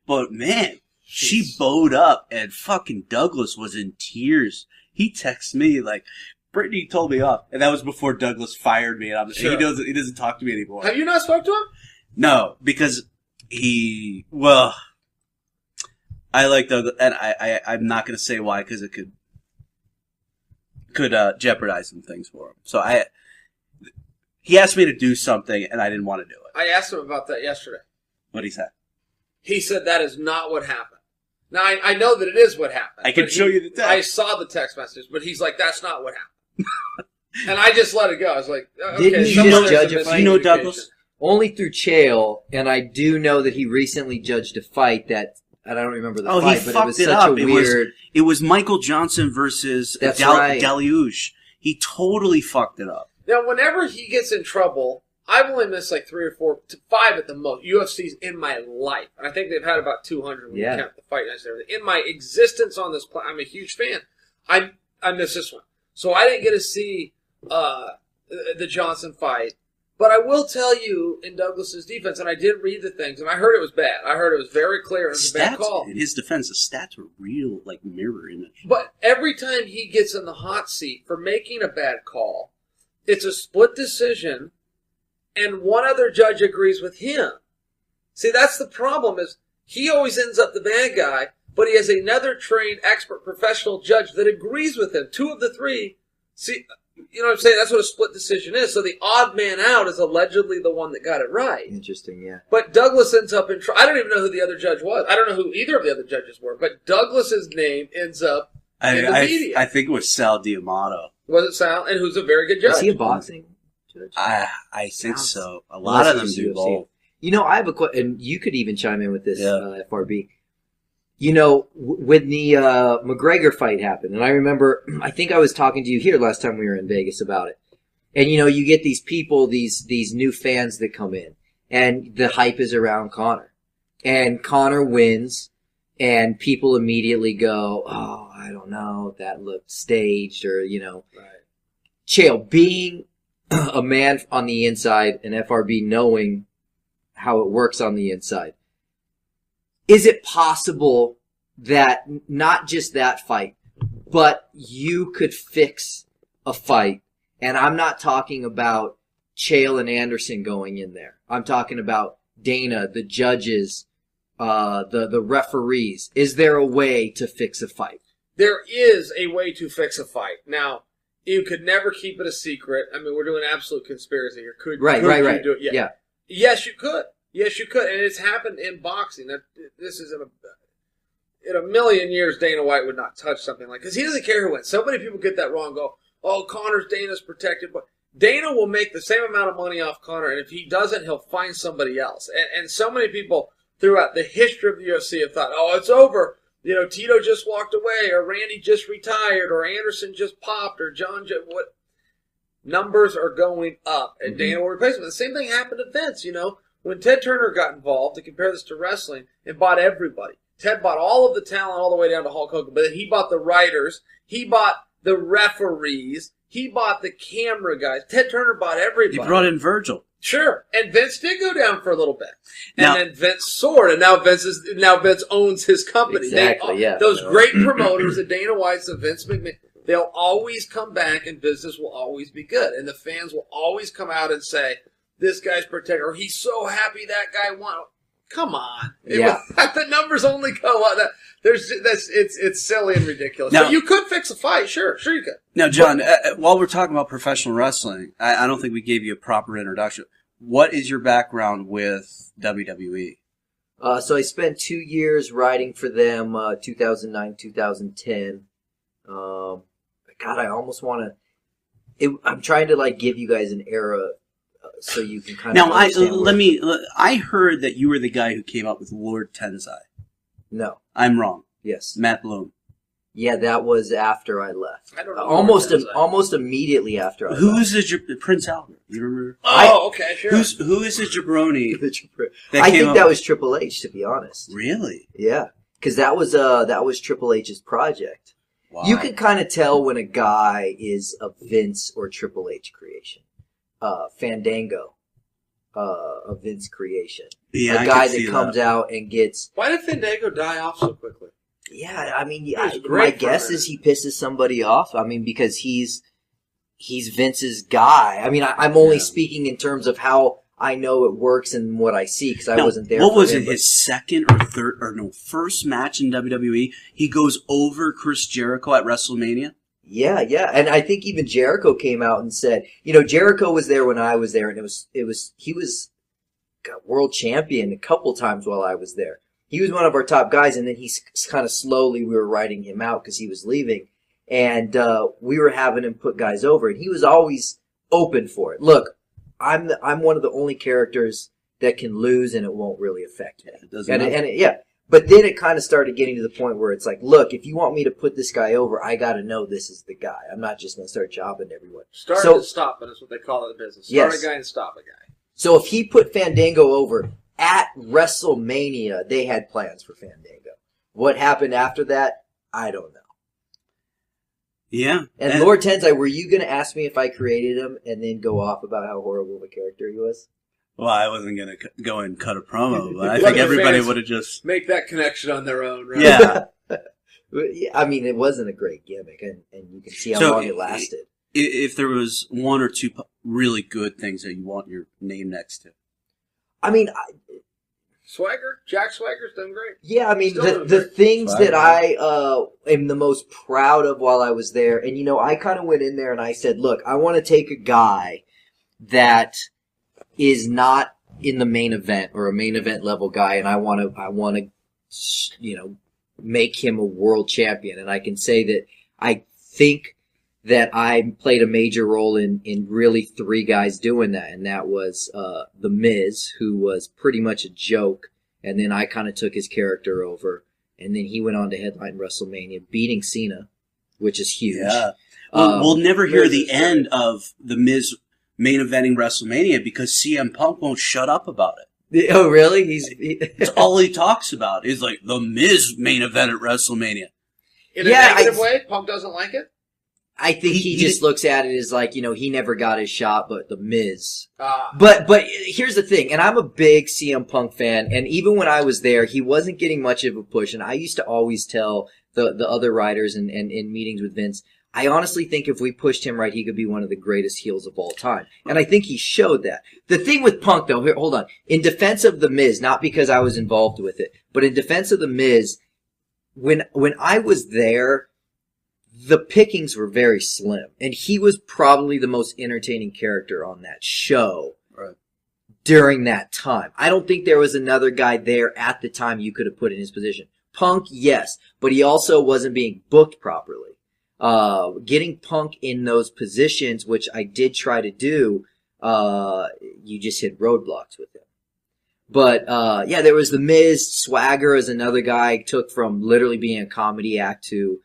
But man, she bowed up, and fucking Douglas was in tears. He texted me like, "Brittany told me off," and that was before Douglas fired me. And he doesn't talk to me anymore. Have you not spoke to him? No, because I like Douglas, and I'm not going to say why because it could jeopardize some things for him. So he asked me to do something, and I didn't want to do it. I asked him about that yesterday. What'd he say? He said that is not what happened. Now, I know that it is what happened. I can show you the text. I saw the text message, but he's like, that's not what happened. And I just let it go. I was like, okay. Didn't he just judge a fight? You know Douglas? Only through Chael, and I do know that he recently judged a fight that, I don't remember the fight, but it was such a weird... It was Michael Johnson versus Deluge. He totally fucked it up. Now, whenever he gets in trouble, I've only missed like 3 or 4 to 5 at the most UFCs in my life. And I think they've had about 200 when you count the fight nights and everything. In my existence on this planet, I'm a huge fan. I missed this one. So I didn't get to see the Johnson fight. But I will tell you, in Douglas's defense, and I did read the things, and I heard it was bad. I heard it was very clear. It was a bad call. In his defense, the stats were real, like mirror image. But every time he gets in the hot seat for making a bad call, it's a split decision, and one other judge agrees with him. See, that's the problem, is he always ends up the bad guy, but he has another trained, expert, professional judge that agrees with him. 2 of the 3, see... You know what I'm saying? That's what a split decision is. So the odd man out is allegedly the one that got it right. Interesting, yeah. But Douglas ends up in trouble. I don't even know who the other judge was. I don't know who either of the other judges were. But Douglas's name ends up in the media. I think it was Sal Diamato. Was it Sal? And who's a very good judge. Is he a boxing judge? I think so. A lot of them do both. I have a question, and you could even chime in with this, FRB. When the McGregor fight happened, and I remember, I think I was talking to you here last time we were in Vegas about it. And, you get these people, these new fans that come in, and the hype is around Conor. And Conor wins, and people immediately go, oh, I don't know, that looked staged, or, Right. Chael, being a man on the inside, and FRB knowing how it works on the inside, is it possible that not just that fight, but you could fix a fight? And I'm not talking about Chael and Anderson going in there. I'm talking about Dana, the judges, the referees. Is there a way to fix a fight? There is a way to fix a fight. Now, you could never keep it a secret. I mean, we're doing absolute conspiracy here. Could you do it? Yeah. Yes, you could. Yes, you could, and it's happened in boxing. This is in a million years, Dana White would not touch something like, because he doesn't care who wins. So many people get that wrong. Go, oh, Dana's protected, but Dana will make the same amount of money off Conor, and if he doesn't, he'll find somebody else. And so many people throughout the history of the UFC have thought, oh, it's over. Tito just walked away, or Randy just retired, or Anderson just popped, or John just what? Numbers are going up, and Dana will replace them. The same thing happened to Vince. When Ted Turner got involved, to compare this to wrestling, and bought everybody. Ted bought all of the talent all the way down to Hulk Hogan, but then he bought the writers, he bought the referees, he bought the camera guys. Ted Turner bought everybody. He brought in Virgil. Sure, and Vince did go down for a little bit, and then Vince soared, and now Vince owns his company. Exactly, Those great promoters, the Dana Whites, the Vince McMahon, they'll always come back and business will always be good. And the fans will always come out and say, this guy's protected, or he's so happy that guy won. Come on. The numbers only go up. It's silly and ridiculous. Now, but you could fix a fight. Sure you could. Now, John, while we're talking about professional wrestling, I don't think we gave you a proper introduction. What is your background with WWE? So I spent 2 years writing for them, 2009, 2010. God, I almost want to. I'm trying to give you guys an era, so you can kind of. Now, I heard that you were the guy who came up with Lord Tensai. No, I'm wrong. Yes, Matt Bloom. Yeah, that was after I left. I don't know. Almost immediately after I left. Who's the Prince Albert? You remember? Oh, okay, sure. Who is the jabroni? I think that was Triple H, to be honest. Really? Yeah, because that was Triple H's project. Wow. You can kind of tell when a guy is a Vince or Triple H creation. Fandango, a Vince creation. Yeah, a guy that comes out and gets. Why did Fandango die off so quickly? Yeah, I mean, my guess is he pisses somebody off. I mean, because he's Vince's guy. I mean, I'm only speaking in terms of how I know it works and what I see, because I wasn't there. What was it? His second or first match in WWE? He goes over Chris Jericho at WrestleMania. Yeah, and I think even Jericho came out and said, Jericho was there when I was there, and he was world champion a couple times while I was there. He was one of our top guys, and then we were writing him out because he was leaving, and we were having him put guys over, and he was always open for it. Look, I'm one of the only characters that can lose, and it won't really affect me. It doesn't. But then it kind of started getting to the point where it's like, look, if you want me to put this guy over, I got to know this is the guy. I'm not just going to start jobbing everyone. Start and stop it is what they call it in business. Start a guy and stop a guy. So if he put Fandango over at WrestleMania, they had plans for Fandango. What happened after that, I don't know. Yeah. And Lord Tensai, were you going to ask me if I created him and then go off about how horrible of a character he was? Well, I wasn't going to go and cut a promo, but I think everybody would have just... Make that connection on their own, right? Yeah. I mean, it wasn't a great gimmick, and you can see how long it lasted. If there was one or two really good things that you want your name next to. I mean... Jack Swagger's done great. Yeah, I mean, the things that I am the most proud of while I was there, and I kind of went in there and I said, look, I want to take a guy that is not in the main event or a main event level guy, and I want to make him a world champion. And I can say that I think that I played a major role in really three guys doing that, and that was The Miz, who was pretty much a joke, and then I kind of took his character over, and then he went on to headline WrestleMania, beating Cena, which is huge. Yeah. We'll never hear the end of The Miz main eventing WrestleMania because CM Punk won't shut up about it. Oh, really? It's all he talks about is like The Miz main event at WrestleMania. In a negative way? Punk doesn't like it? I think he just looks at it as like, he never got his shot, but The Miz. But here's the thing, and I'm a big CM Punk fan, and even when I was there, he wasn't getting much of a push, and I used to always tell the other writers and in meetings with Vince, I honestly think if we pushed him right, he could be one of the greatest heels of all time. And I think he showed that. The thing with Punk, though, here, hold on. In defense of The Miz, not because I was involved with it, but in defense of The Miz, when I was there, the pickings were very slim. And he was probably the most entertaining character on that show during that time. I don't think there was another guy there at the time you could have put in his position. Punk, yes, but he also wasn't being booked properly. Getting Punk in those positions, which I did try to do, you just hit roadblocks with him. But, there was The Miz. Swagger is another guy, took from literally being a comedy act to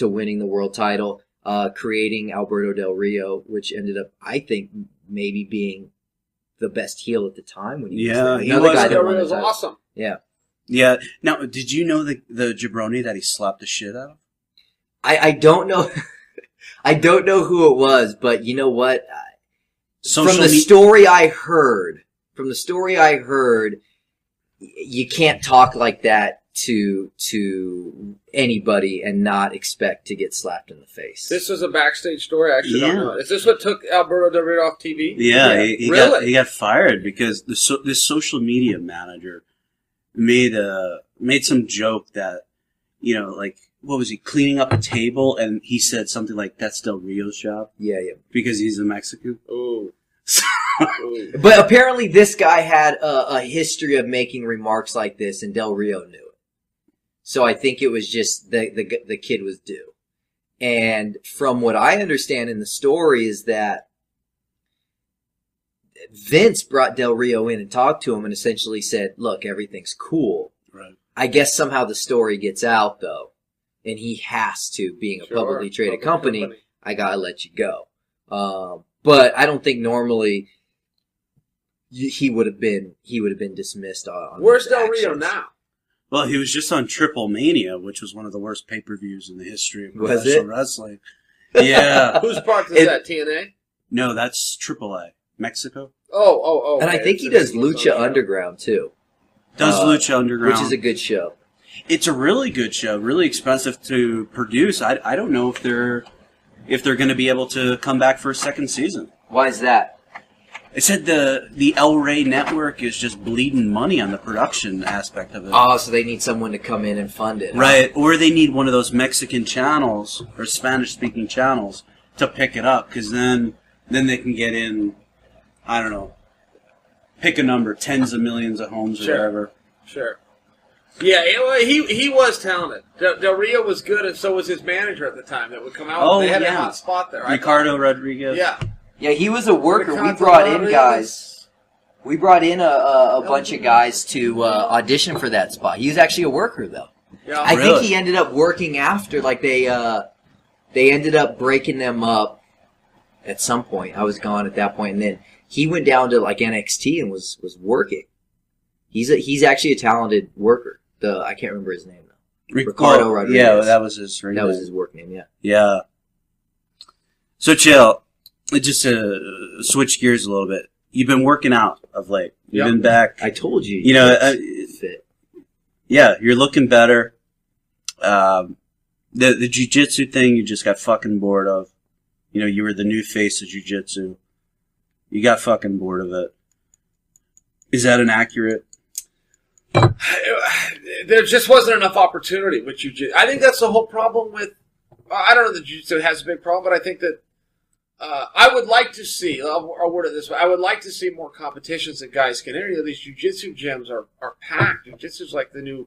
winning the world title, creating Alberto Del Rio, which ended up, I think, maybe being the best heel at the time. When he was there. He was. Del Rio was awesome. Yeah. Yeah. Now, did you know the jabroni that he slapped the shit out of? I don't know. I don't know who it was, but you know what? From the story I heard, you can't talk like that to anybody and not expect to get slapped in the face. This was a backstage story. I actually don't Yeah. know. Is this what took Alberto Del Rio off TV? Yeah, Really? he got fired because this social media manager made some joke that, you know, like, what was he, cleaning up a table, and he said something like, that's Del Rio's job Yeah. because he's a Mexican. Ooh. Ooh. But apparently this guy had a history of making remarks like this, and Del Rio knew it. So I think it was just the kid was due. And from what I understand in the story is that Vince brought Del Rio in and talked to him and essentially said, look, everything's cool. Right. I guess somehow the story gets out, though. And he has to, being a publicly traded company, I gotta let you go. But I don't think normally he would have been dismissed on Where's those Del Rio actions. now? Well, he was just on Triple Mania, which was one of the worst pay-per-views in the history of Was professional it? wrestling. Yeah. Whose product is that? TNA? No, that's AAA. Mexico. Oh. And I okay. think he It's does a Lucha show. Underground too, Does Lucha Underground. which is a good show. It's a really good show, really expensive to produce. I don't know if they're going to be able to come back for a second season. Why is that? It said the El Rey network is just bleeding money on the production aspect of it. Oh, so they need someone to come in and fund it. huh? Right, or they need one of those Mexican channels or Spanish-speaking channels to pick it up, because then they can get in, I don't know, pick a number, tens of millions of homes or Sure. whatever. Sure. Yeah, he was talented. Del Rio was good, and so was his manager at the time that would come out. Oh, They had a yeah. hot spot there. Ricardo Rodriguez. Yeah. Yeah, he was a worker. We Ricardo brought in Rodriguez. guys. We brought in a bunch of guys to audition for that spot. He was actually a worker, though. Yeah. I think Really? he ended up working after. Like they ended up breaking them up at some point. I was gone at that point, and then he went down to like NXT and was working. He's actually a talented worker. I can't remember his name though. Ricardo Rodriguez. Yeah, that was his ring That was name. his work name. Yeah. Yeah. So, Chael, just to switch gears a little bit, you've been working out of late. You've Yep. been back. I told you. You know, fit. Yeah, you're looking better. The jiu-jitsu thing you just got fucking bored of. You know, you were the new face of jiu-jitsu. You got fucking bored of it. Is that inaccurate? There just wasn't enough opportunity with jiu-jitsu. I think that's the whole problem with. I don't know that jiu-jitsu has a big problem, but I think that I would like to see. I'll word it this way: I would like to see more competitions that guys can enter. You know, these jiu-jitsu gyms are packed. Jiu-jitsu is like the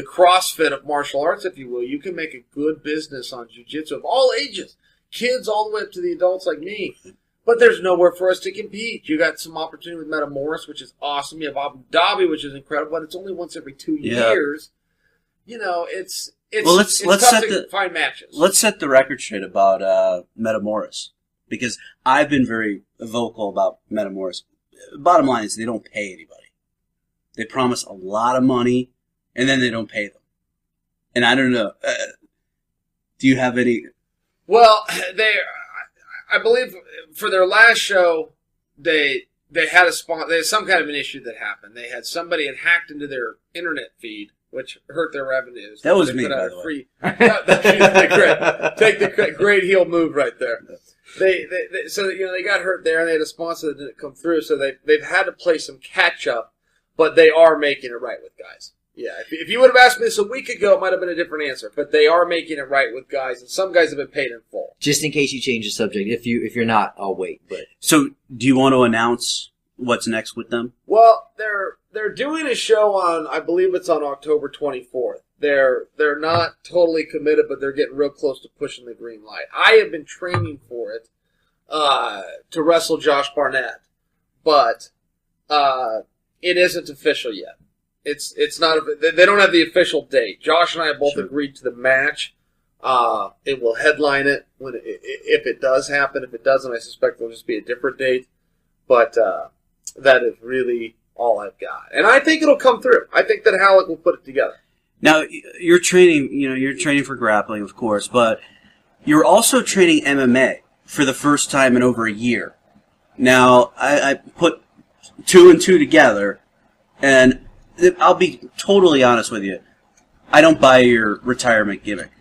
CrossFit of martial arts, if you will. You can make a good business on jiu-jitsu of all ages, kids all the way up to the adults like me. But there's nowhere for us to compete. You got some opportunity with Metamoris, which is awesome. You have Abu Dhabi, which is incredible, but it's only once every 2 Yeah. years. You know, it's Well, let's tough set to find matches. Let's set the record straight about Metamoris, because I've been very vocal about Metamoris. Bottom line is they don't pay anybody. They promise a lot of money, and then they don't pay them. And I don't know. Do you have any? Well, I believe for their last show, they had they had some kind of an issue that happened. They had somebody had hacked into their internet feed, which hurt their revenues. That was They me, put by out the a way. free- Take the great heel move right there. They so you know they got hurt there, and they had a sponsor that didn't come through, so they've had to play some catch up, but they are making it right with guys. Yeah, if you would have asked me this a week ago, it might have been a different answer. But they are making it right with guys, and some guys have been paid in full. Just in case you change the subject, if you're not, I'll wait. But So, do you want to announce what's next with them? Well, they're doing a show on, I believe it's on October 24th. They're not totally committed, but they're getting real close to pushing the green light. I have been training for it to wrestle Josh Barnett, but it isn't official yet. It's not. They don't have the official date. Josh and I have both Sure. agreed to the match. It will headline it if it does happen. If it doesn't, I suspect it'll just be a different date. But that is really all I've got, and I think it'll come through. I think that Halleck will put it together. Now, you're training. You know, you're training for grappling, of course, but you're also training MMA for the first time in over a year. Now, I put two and two together, and I'll be totally honest with you. I don't buy your retirement gimmick.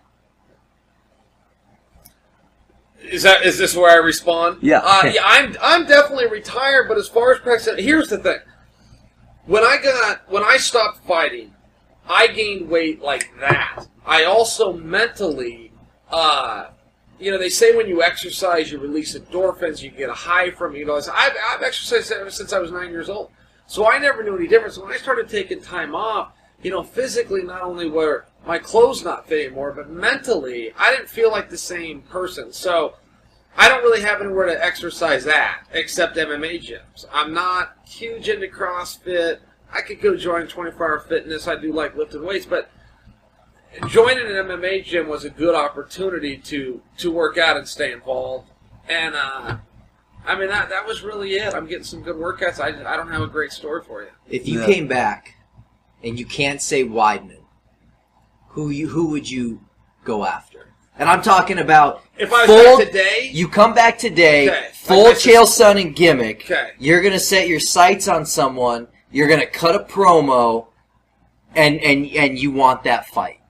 Is this where I respond? Yeah. Yeah. I'm definitely retired, but as far as practicing, here's the thing. When I stopped fighting, I gained weight like that. I also mentally, they say when you exercise, you release endorphins, you get a high from it. I've exercised ever since I was 9 years old, so I never knew any difference. When I started taking time off, physically, not only were my clothes not fit anymore, but mentally, I didn't feel like the same person. So I don't really have anywhere to exercise that except MMA gyms. I'm not huge into CrossFit. I could go join 24-hour fitness. I do like lifting weights, but joining an MMA gym was a good opportunity to work out and stay involved. And that was really it. I'm getting some good workouts. I don't have a great story for you. If you came back and you can't say Weidman, who would you go after? And I'm talking about if I was back today. You come back today, okay. full Chael Sonnen gimmick. Okay. You're gonna set your sights on someone. You're gonna cut a promo, and you want that fight.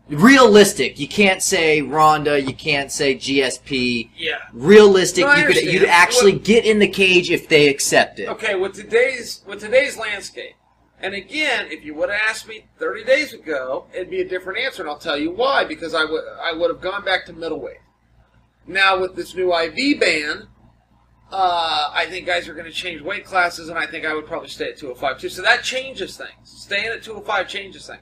Realistic. You can't say Ronda. You can't say GSP. Yeah. Realistic. No, You'd actually get in the cage if they accept it. Okay. With today's landscape. And again, if you would have asked me 30 days ago, it'd be a different answer, and I'll tell you why. Because I would have gone back to middleweight. Now with this new IV ban, I think guys are going to change weight classes, and I think I would probably stay at 205 too. So that changes things. Staying at 205 changes things.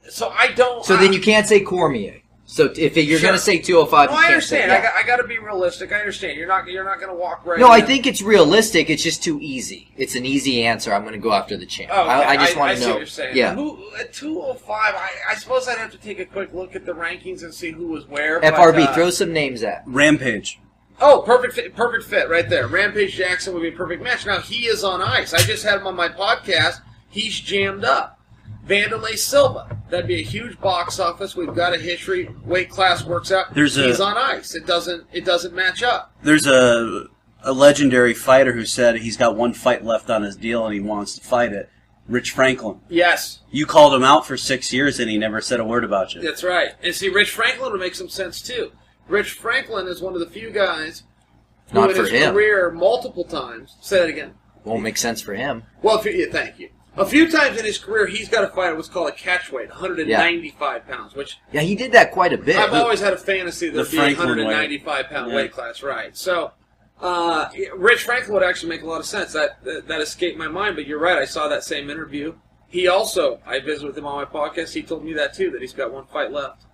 So I don't. So then you can't say Cormier. So if you're going to say 205, no, you can't I understand. say. Yeah. I got to be realistic. I understand. You're not going to walk right. No, in. I think it's realistic. It's just too easy. It's an easy answer. I'm going to go after the champ. Oh, okay. I just want I to see know. what you're saying. Yeah. At 205, I suppose I'd have to take a quick look at the rankings and see who was where. FRB, but, throw some names at. Rampage. Oh, perfect fit right there. Rampage Jackson would be a perfect match. Now, he is on ice. I just had him on my podcast. He's jammed up. Vanderlei Silva. That'd be a huge box office. We've got a history. Weight class works out. He's on ice. It doesn't match up. There's a legendary fighter who said he's got one fight left on his deal and he wants to fight it. Rich Franklin. Yes. You called him out for 6 years and he never said a word about you. That's right. And see, Rich Franklin would make some sense too. Rich Franklin is one of the few guys who Not in for his him. career multiple times. Say that again. Won't make sense for him. Well, thank you. A few times in his career, he's got to fight what's called a catch weight, 195 pounds, which Yeah, he did that quite a bit. I've always had a fantasy that The would be a Franklin 195-pound weight. weight class, right? So, Rich Franklin would actually make a lot of sense. That escaped my mind, but you're right. I saw that same interview. I visited with him on my podcast. He told me that too, that he's got one fight left.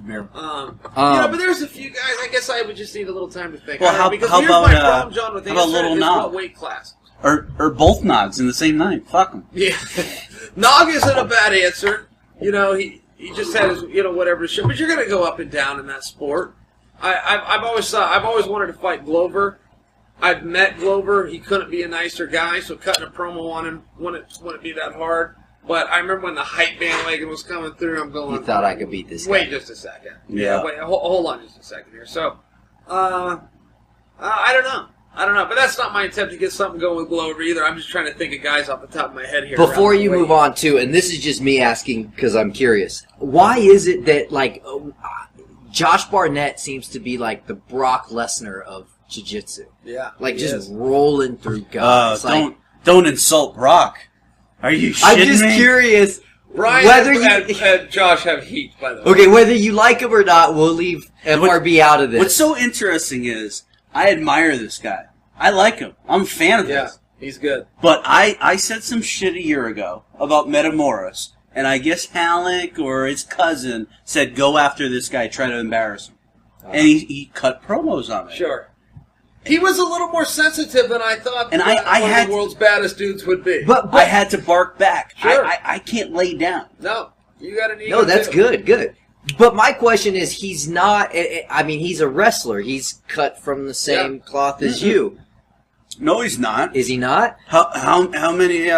But there's a few guys. I guess I would just need a little time to think. Well, how because about, here's my problem, John, with how about Little is Nog? what weight class. Or both Nogs in the same night. Fuck them. Yeah, Nog isn't a bad answer. He just had his whatever shit. But you're gonna go up and down in that sport. I've always wanted to fight Glover. I've met Glover. He couldn't be a nicer guy, so cutting a promo on him wouldn't be that hard. But I remember when the hype bandwagon was coming through, I'm going. You thought I could beat this guy. Wait just a second. Yeah. Wait, hold on just a second here. So, I don't know. But that's not my attempt to get something going with Glover either. I'm just trying to think of guys off the top of my head here. Before you move on to, and this is just me asking because I'm curious, why is it that Josh Barnett seems to be like the Brock Lesnar of jiu-jitsu? Yeah, just rolling through guys. Don't insult Brock. Are you shitting I'm just me? curious Brian whether and Josh have heat, by the way. Okay, whether you like him or not, we'll leave FRB out of this. What's so interesting is I admire this guy. I like him. I'm a fan of Yeah, his. he's good. But I said some shit a year ago about Metamoros, and I guess Halleck or his cousin said go after this guy, try to embarrass him. And he cut promos on it. Sure. He was a little more sensitive than I thought. And one I of the world's baddest dudes would be. But I had to bark back. Sure. I can't lay down. No, you got an ego. No, that's too. good. But my question is, he's not. I mean, he's a wrestler. He's cut from the same cloth as you. No, he's not. Is he not? How many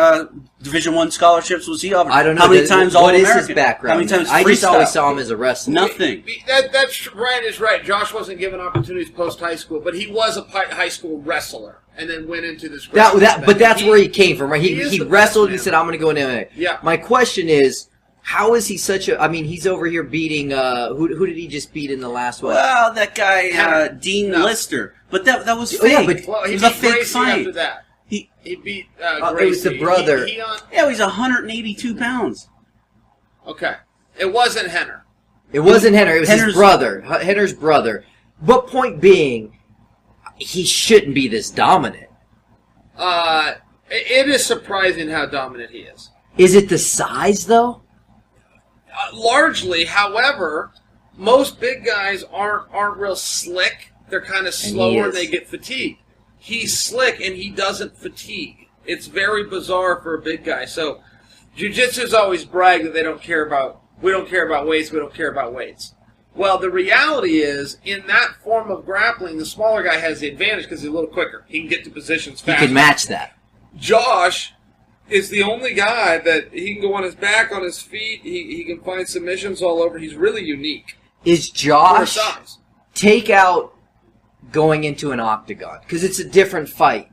Division I scholarships was he offered? I don't know. How many times what is All-American? his background? How many times I just freestyle? always saw him as a wrestler. Nothing. That's Ryan is right. Josh wasn't given opportunities post high school, but he was a high school wrestler, and then went into this. But that's where he came from, right? He the wrestled. best, He said, "I'm going to go into MMA." Yeah. My question is, how is he such a? I mean, he's over here beating. Who did he just beat in the last one? Well, that guy Dean Lister, but that was fake. yeah, but- Well, he it was a beat fake Gracie fight. after that. He beat it Gracie. was the brother. Yeah, he's 182 pounds. Okay. It wasn't Henner. It wasn't Henner. It was Henner's his brother. Henner's brother. But point being, he shouldn't be this dominant. It is surprising how dominant he is. Is it the size, though? Largely, however, most big guys aren't real slick. They're kind of slower and they get fatigued. He's slick and he doesn't fatigue. It's very bizarre for a big guy. So, jiu-jitsu's always brag that we don't care about weights, we don't care about weights. Well, the reality is, in that form of grappling, the smaller guy has the advantage because he's a little quicker. He can get to positions faster. He can match that. Josh is the only guy that he can go on his back, on his feet. He can find submissions all over. He's really unique. Is For Josh size. take out going into an octagon? Because it's a different fight.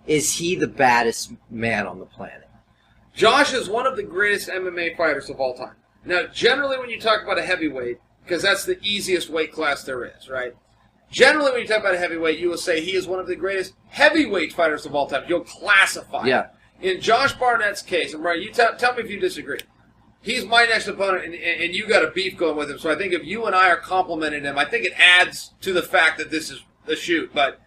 Is he the baddest man on the planet? Josh is one of the greatest MMA fighters of all time. Now, generally when you talk about a heavyweight, because that's the easiest weight class there is, right? Generally when you talk about a heavyweight, you will say he is one of the greatest heavyweight fighters of all time. You'll classify Yeah. it. In Josh Barnett's case, and Brian, you tell me if you disagree. He's my next opponent, and you got a beef going with him. So I think if you and I are complimenting him, I think it adds to the fact that this is a shoot. But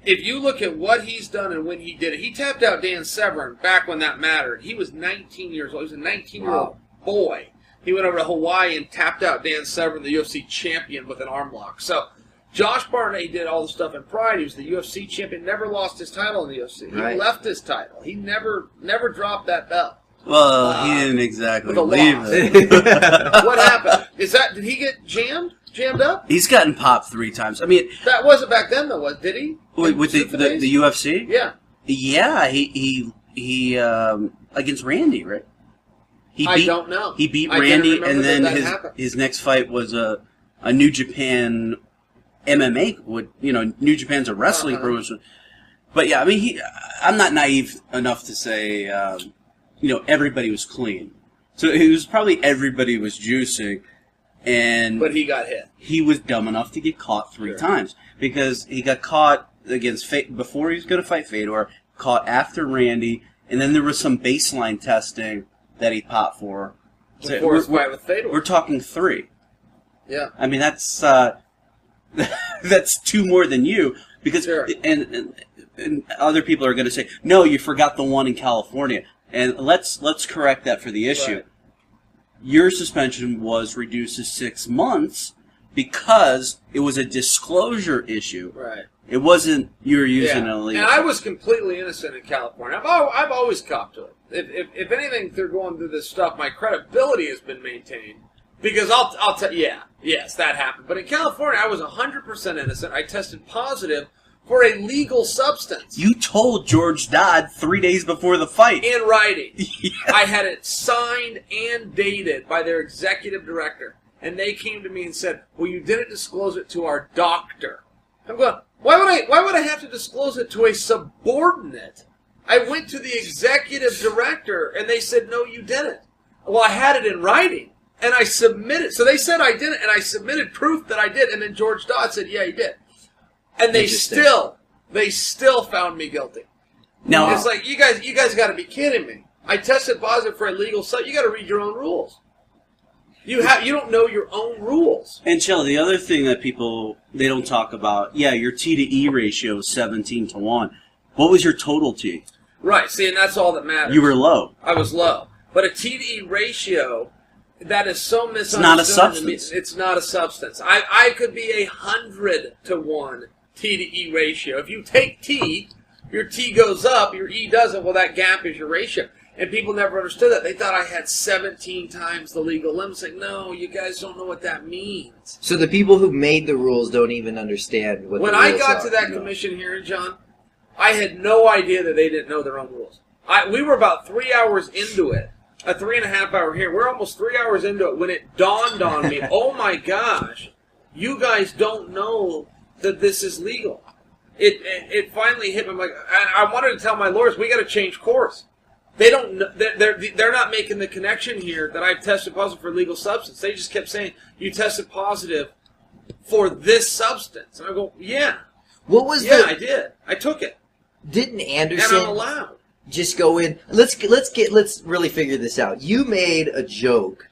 if you look at what he's done and when he did it, he tapped out Dan Severn back when that mattered. He was 19 years old. He was a 19-year-old boy. He went over to Hawaii and tapped out Dan Severn, the UFC champion, with an arm lock. So Josh Barnett did all the stuff in Pride. He was the UFC champion, never lost his title in the UFC. He left his title. He never dropped that belt. Well, he didn't exactly with a leave loss. it. What happened? Did he get jammed up? He's gotten popped 3 times. I mean, That wasn't back then, though, did he? with the UFC? Yeah. Yeah, he against Randy, right? I don't know. He beat I didn't Randy, remember and then that happened. his next fight was a New Japan MMA. New Japan's a wrestling promotion. But yeah, I mean, I'm not naive enough to say, everybody was clean. So it was probably everybody was juicing, But he got hit. he was dumb enough to get caught 3 times because he got caught against before he was going to fight Fedor, caught after Randy, and then there was some baseline testing that he popped for. Before his fight with Fedor. We're talking 3. Yeah. I mean, that's that's 2 more than you because Sure. and other people are going to say, no, you forgot the one in California, and let's correct that for the issue. Right. Your suspension was reduced to 6 months because it was a disclosure issue. Right. It wasn't you were using an illegal. And I was completely innocent in California. I've always copped to it. If anything, they're going through this stuff. My credibility has been maintained because I'll tell. Yeah, yes, that happened. But in California, I was 100% innocent. I tested positive for a legal substance. You told George Dodd 3 days before the fight. In writing. Yeah. I had it signed and dated by their executive director. And they came to me and said, well, you didn't disclose it to our doctor. I'm going, why would I have to disclose it to a subordinate? I went to the executive director and they said, no, you didn't. Well, I had it in writing and I submitted. So they said I didn't and I submitted proof that I did. And then George Dodd said, yeah, you did. And they still found me guilty. Now It's like, you guys got to be kidding me. I tested positive for illegal stuff. You got to read your own rules. You don't know your own rules. And Chael, the other thing that people they don't talk about, your T to E ratio is 17-1. What was your total T? Right. See, and that's all that matters. You were low. I was low. But a T to E ratio, that is so misunderstood. It's not a substance. It's not a substance. I could be 100-1 T to E ratio. If you take T, your T goes up, your E doesn't. Well, that gap is your ratio. And people never understood that. They thought I had 17 times the legal limit. Like, no, you guys don't know what that means. So the people who made the rules don't even understand what When the I rules got are. to that commission hearing, John, I had no idea that they didn't know their own rules. We were about 3 hours into it, a 3.5 hour hearing. We're almost 3 hours into it when it dawned on me, oh my gosh, you guys don't know that this is legal. It finally hit me. I'm like, I wanted to tell my lawyers, we got to change course. They don't. They're not making the connection here that I've tested positive for illegal substance. They just kept saying you tested positive for this substance, and I go, yeah. What was I did. I took it. Didn't Anderson? And I'm allowed. Just go in. Let's really figure this out. You made a joke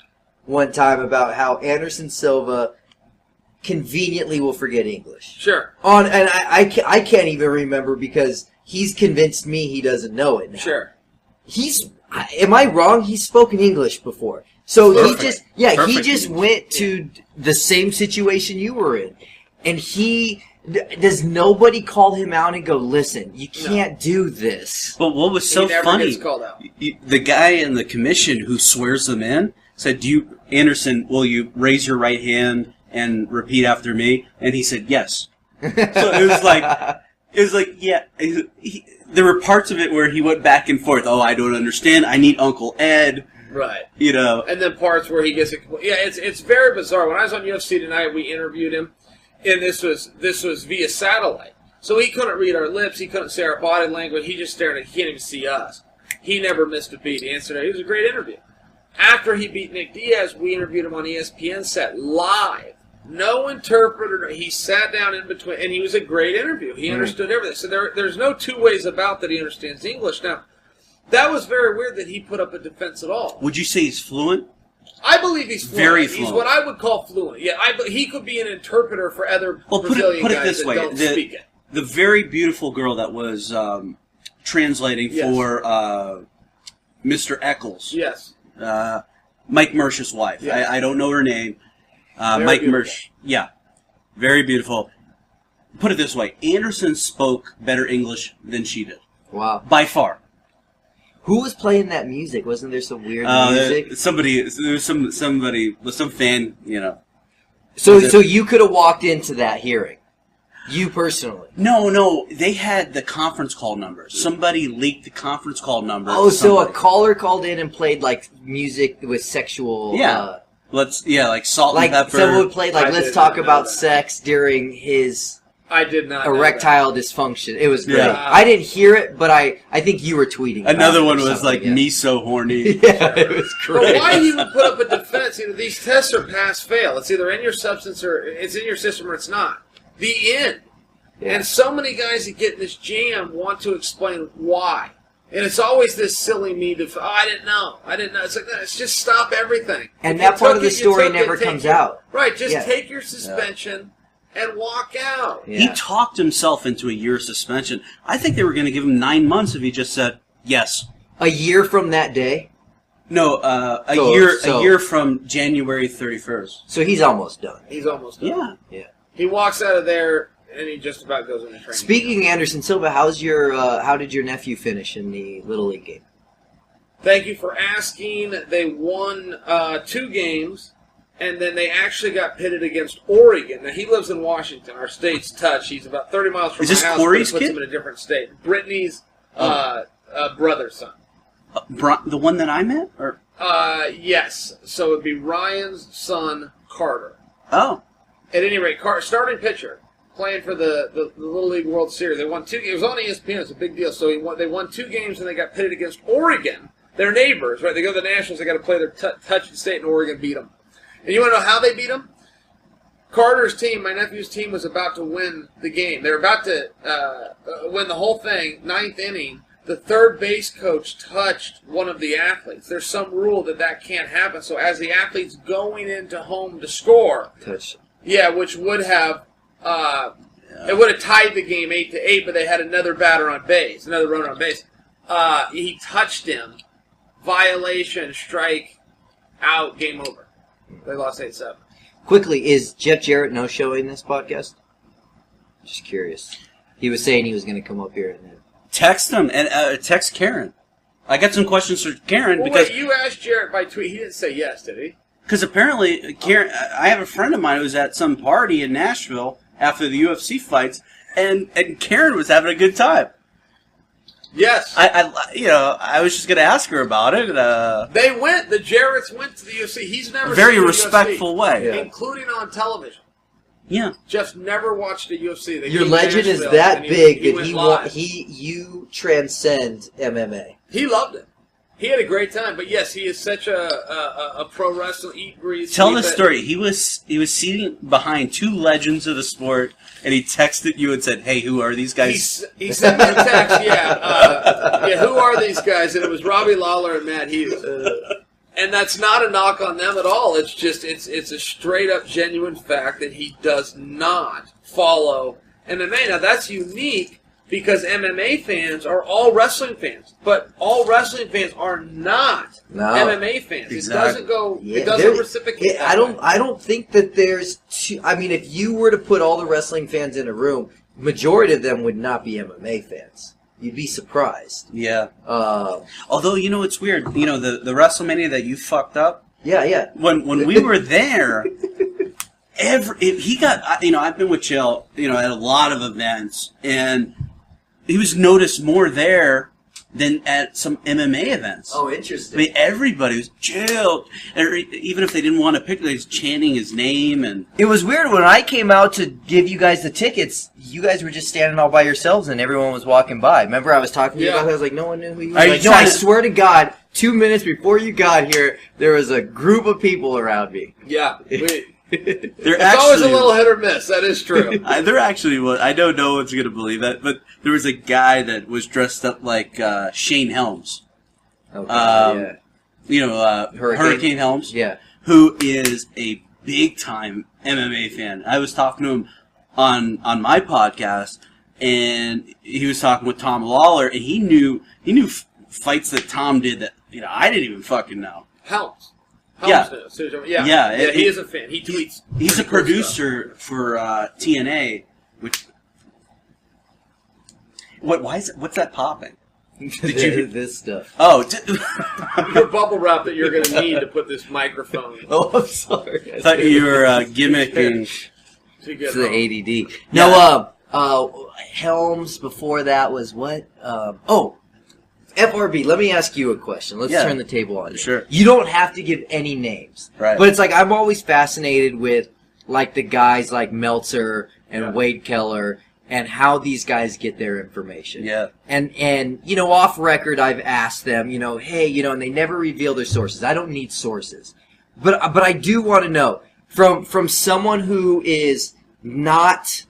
one time about how Anderson Silva conveniently will forget English. Sure. And I can't even remember because he's convinced me he doesn't know it now. Sure. Am I wrong? He's spoken English before. So Perfect. he just went to the same situation you were in. And does nobody call him out and go, listen, you can't do this? But what was so He never funny, gets called out. the guy in the commission who swears them in said, Anderson, will you raise your right hand and repeat after me? And he said, yes. So it was like, yeah. There were parts of it where he went back and forth. Oh, I don't understand. I need Uncle Ed. Right. You know. And then parts where he gets it. Yeah, it's very bizarre. When I was on UFC Tonight, we interviewed him, and this was via satellite. So he couldn't read our lips. He couldn't see our body language. He just stared at. He can't even see us. He never missed a beat. He answered. It was a great interview. After he beat Nick Diaz, we interviewed him on ESPN set live. No interpreter. He sat down in between, and he was a great interview. He understood everything. So there's no two ways about that he understands English. Now, that was very weird that he put up a defense at all. Would you say he's fluent? I believe he's fluent. Very He's fluent. what I would call fluent. Yeah, he could be an interpreter for other Brazilian put it guys this that way. don't speak it. The very beautiful girl that was translating for Mr. Eccles. Yes. Mike Mersch's wife. Yes. I don't know her name. Mike beautiful. Mersch. Yeah. Very beautiful. Put it this way. Anderson spoke better English than she did. Wow. By far. Who was playing that music? Wasn't there some weird music? There was some fan, you know. So you could have walked into that hearing. You personally. No, they had the conference call number. Somebody leaked the conference call number. Oh, so a caller called in and played like music with sexual. Yeah. Like Salt like and Pepper. someone would play like I let's did talk not know about that. sex during his I did not know erectile dysfunction. It was great. Yeah. I didn't hear it, but I think you were tweeting. about Another it or one was something, like yeah. me so horny. Yeah, it was But great. why he would put up a defense? Either these tests are pass-fail. It's either in your substance or it's in your system or it's not. The end. Yeah. And so many guys that get in this jam want to explain why. And it's always this silly need of, I didn't know. It's like, it's just stop everything. And If that you part took of the it, you story took it, never take comes your- out. Right, just Yeah. take your suspension and walk out. Yeah. He talked himself into a year suspension. I think they were going to give him 9 months if he just said yes. A year from that day, No, a year from January 31st. so he's almost done. He's almost done. Yeah. He walks out of there and he just about goes into training. Speaking of Anderson Silva, how did your nephew finish in the Little League game? Thank you for asking. They won 2 games, and then they actually got pitted against Oregon. Now, he lives in Washington. Our state's touch. He's about 30 miles from Is my this house, Corey's but it puts kid? him in a different state. Brittany's brother's son. The one that I met? Or Yes. So it would be Ryan's son, Carter. Oh. At any rate, starting pitcher, playing for the Little League World Series. They won 2 games. It was on ESPN. It's a big deal. So they won 2 games, and they got pitted against Oregon. Their neighbors, right? They go to the Nationals. They got to play their touching state, and Oregon beat them. And you want to know how they beat them? Carter's team, my nephew's team, was about to win the game. They were about to win the whole thing. 9th inning, the third base coach touched one of the athletes. There's some rule that can't happen. So as the athlete's going into home to score, Touch. yeah, which would have it would have tied the game 8-8, but they had another batter on base, another runner on base. He touched him. Violation, strike, out, game over. They lost 8-7. Quickly, is Jeff Jarrett no-showing this podcast? Just curious. He was saying he was going to come up here and then. Text him and text Karen. I got some questions for Karen Well, because wait, you asked Jarrett by tweet. He didn't say yes, did he? apparently Karen. I have a friend of mine who was at some party in Nashville after the UFC fights, and Karen was having a good time. Yes. I was just going to ask her about it. They went. The Jarretts went to the UFC. He's never Very seen the UFC, way, including on television. Yeah. Just never watched the UFC. They Your came to legend is Nashville, that and big he that went live. you transcend MMA. He loved it. He had a great time. But yes, he is such a pro wrestler. Eat, breathe, Tell sleep the it. story. He was sitting behind two legends of the sport, and he texted you and said, "Hey, who are these guys?" He sent me a text. Who are these guys? And it was Robbie Lawlor and Matt Hughes. And that's not a knock on them at all. It's just it's a straight up genuine fact that he does not follow MMA. Now that's unique because MMA fans are all wrestling fans, but all wrestling fans are not MMA fans. Exactly. It doesn't go. Yeah, it doesn't reciprocate. I don't think that there's. I mean, if you were to put all the wrestling fans in a room, majority of them would not be MMA fans. You'd be surprised. Yeah. Although it's weird. The WrestleMania that you fucked up. Yeah. When we were there, he got. I've been with Chael. At a lot of events, and he was noticed more there than at some MMA events. Oh, I interesting. mean, everybody was Chael, even if they didn't want to pick, they was chanting his name. And It was weird when I came out to give you guys the tickets. You guys were just standing all by yourselves, and everyone was walking by. Remember, I was talking to you about it? I was like, no one knew who you were. Are you Like, no, I trying to- swear to God, 2 minutes before you got here, there was a group of people around me. Yeah. they're It's always a little hit or miss. That is true. There actually was. I know no one's going to believe that, but there was a guy that was dressed up like Shane Helms. Okay, Hurricane Helms. Yeah. Who is a big time MMA fan. I was talking to him on my podcast, and he was talking with Tom Lawlor, and he knew fights that Tom did that I didn't even fucking know. Helms. Yeah. He is a fan. He tweets. He's a pretty cool producer for TNA, which. Why is it? What's that popping? Did you this stuff? stuff. Your bubble wrap that you're going to need to put this microphone. Oh, I'm sorry. I thought you were gimmicking. To get It's the home. ADD. No, Helms before that was what? FRB, let me ask you a question. Let's turn the table on you. Sure. You don't have to give any names. Right. But it's like I'm always fascinated with like the guys like Meltzer and Wade Keller and how these guys get their information. Yeah. And off record I've asked them, hey, and they never reveal their sources. I don't need sources. But I do want to know from someone who is not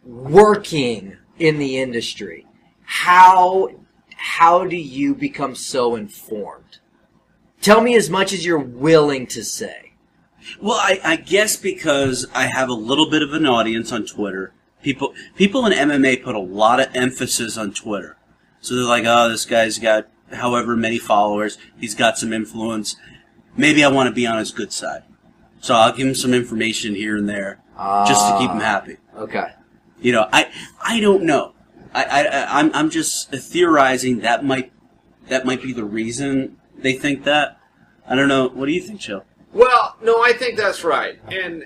working in the industry, how do you become so informed? Tell me as much as you're willing to say. Well, I guess because I have a little bit of an audience on Twitter. People in MMA put a lot of emphasis on Twitter. So they're like, oh, this guy's got however many followers. He's got some influence. Maybe I want to be on his good side. So I'll give him some information here and there just to keep him happy. Okay. I don't know. I'm just theorizing that might be the reason they think that. I don't know. What do you think, Chael? Well, no, I think that's right, and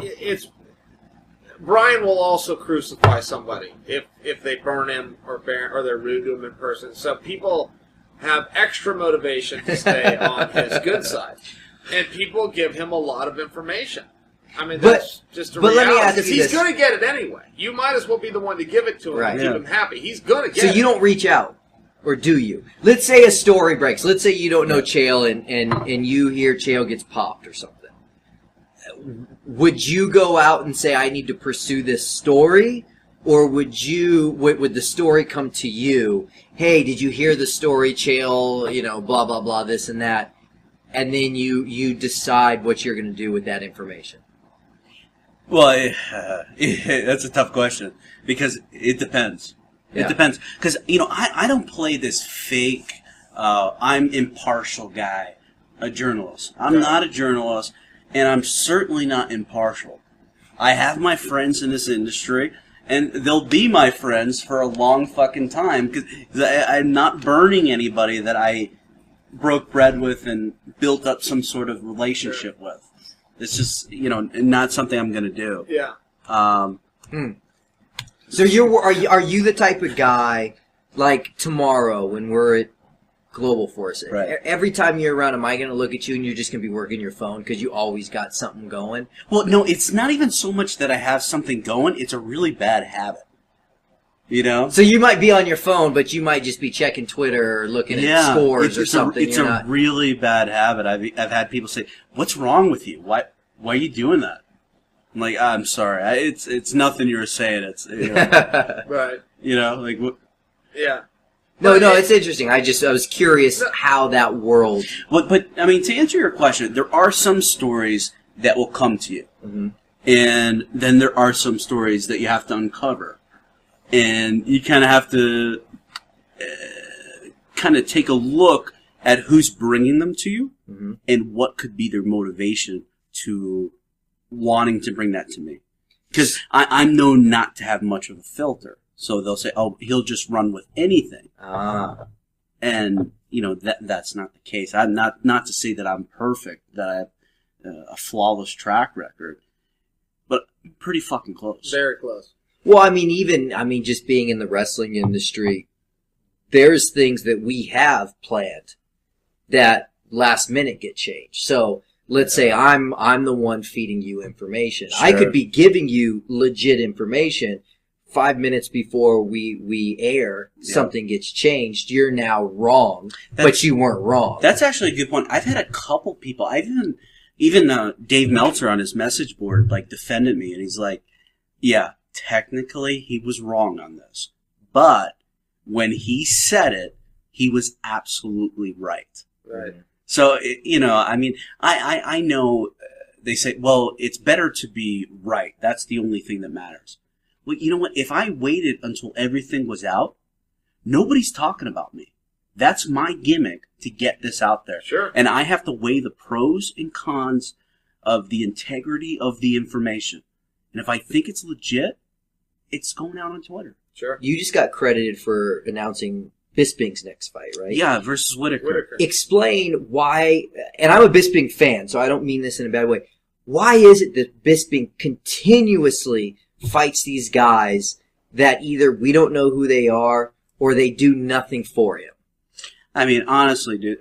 it's Brian will also crucify somebody if they burn him or they're rude to him in person. So people have extra motivation to stay on his good side, and people give him a lot of information. I mean, that's just a reality. Let me ask you he's this. going to get it anyway. You might as well be the one to give it to him and keep him happy. He's going to get it. So you don't reach out, or do you? Let's say a story breaks. Let's say you don't know Chael and you hear Chael gets popped or something. Would you go out and say, I need to pursue this story? Or would the story come to you? Hey, did you hear the story, Chael? Blah, blah, blah, this and that. And then you decide what you're going to do with that information. Well, that's a tough question because it depends. Yeah. It depends because I don't play this fake. I'm impartial guy, a journalist. I'm not a journalist, and I'm certainly not impartial. I have my friends in this industry, and they'll be my friends for a long fucking time because I'm not burning anybody that I broke bread with and built up some sort of relationship with. It's just, not something I'm going to do. Yeah. So are you the type of guy, like tomorrow when we're at Global Force, Right. every time you're around, am I going to look at you and you're just going to be working your phone because you always got something going? Well, no, it's not even so much that I have something going. It's a really bad habit. You know? So you might be on your phone, but you might just be checking Twitter or looking at scores or something. It's a really bad habit. I've had people say, "What's wrong with you? Why are you doing that?" I'm like, "I'm sorry. It's nothing you were saying. It's Right. like what." Yeah. No, it's interesting. I was curious how that world. But I mean, to answer your question, there are some stories that will come to you, and then there are some stories that you have to uncover, and you kind of have to kind of take a look at who's bringing them to you, and what could be their motivation to wanting to bring that to me, because I'm known not to have much of a filter. So they'll say, "Oh, he'll just run with anything," and that's not the case. I'm not to say that I'm perfect, that I have a flawless track record, but pretty fucking close. Very close. Well, I mean, just being in the wrestling industry, there's things that we have planned that last minute get changed. So let's say I'm the one feeding you information. Sure. I could be giving you legit information. 5 minutes before we air, something gets changed. You're now wrong, but you weren't wrong. That's actually a good point. I've had a couple people. I've even Dave Meltzer on his message board defended me, and he's like, "Yeah, technically he was wrong on this, but when he said it, he was absolutely right." Right. So I know they say, "Well, it's better to be right. That's the only thing that matters." Well, you know what? If I waited until everything was out, nobody's talking about me. That's my gimmick to get this out there. Sure. And I have to weigh the pros and cons of the integrity of the information. And if I think it's legit, it's going out on Twitter. Sure. You just got credited for announcing Bisping's next fight, right? Yeah, versus Whitaker. Explain why, and I'm a Bisping fan, so I don't mean this in a bad way. Why is it that Bisping continuously fights these guys that either we don't know who they are or they do nothing for him? I mean, honestly, dude,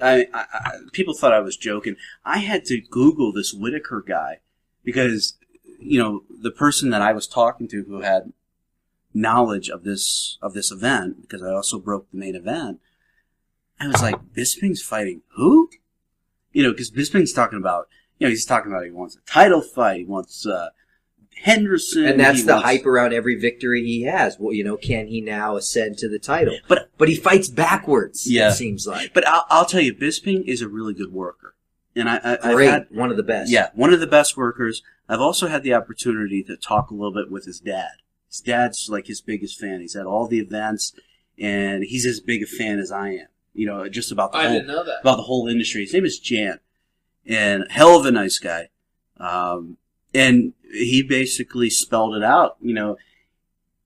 people thought I was joking. I had to Google this Whitaker guy because, the person that I was talking to who had knowledge of this event, because I also broke the main event, I was like, Bisping's fighting who? Because Bisping's talking about, he's talking about he wants a title fight, he wants Henderson. And that's the hype around every victory he has. Well, can he now ascend to the title? But he fights backwards, it seems like. But I'll tell you, Bisping is a really good worker. And I've had one of the best. Yeah, one of the best workers. I've also had the opportunity to talk a little bit with his dad. His dad's like his biggest fan. He's at all the events, and he's as big a fan as I am. Just about didn't know that. About the whole industry. His name is Jan, and hell of a nice guy. And he basically spelled it out.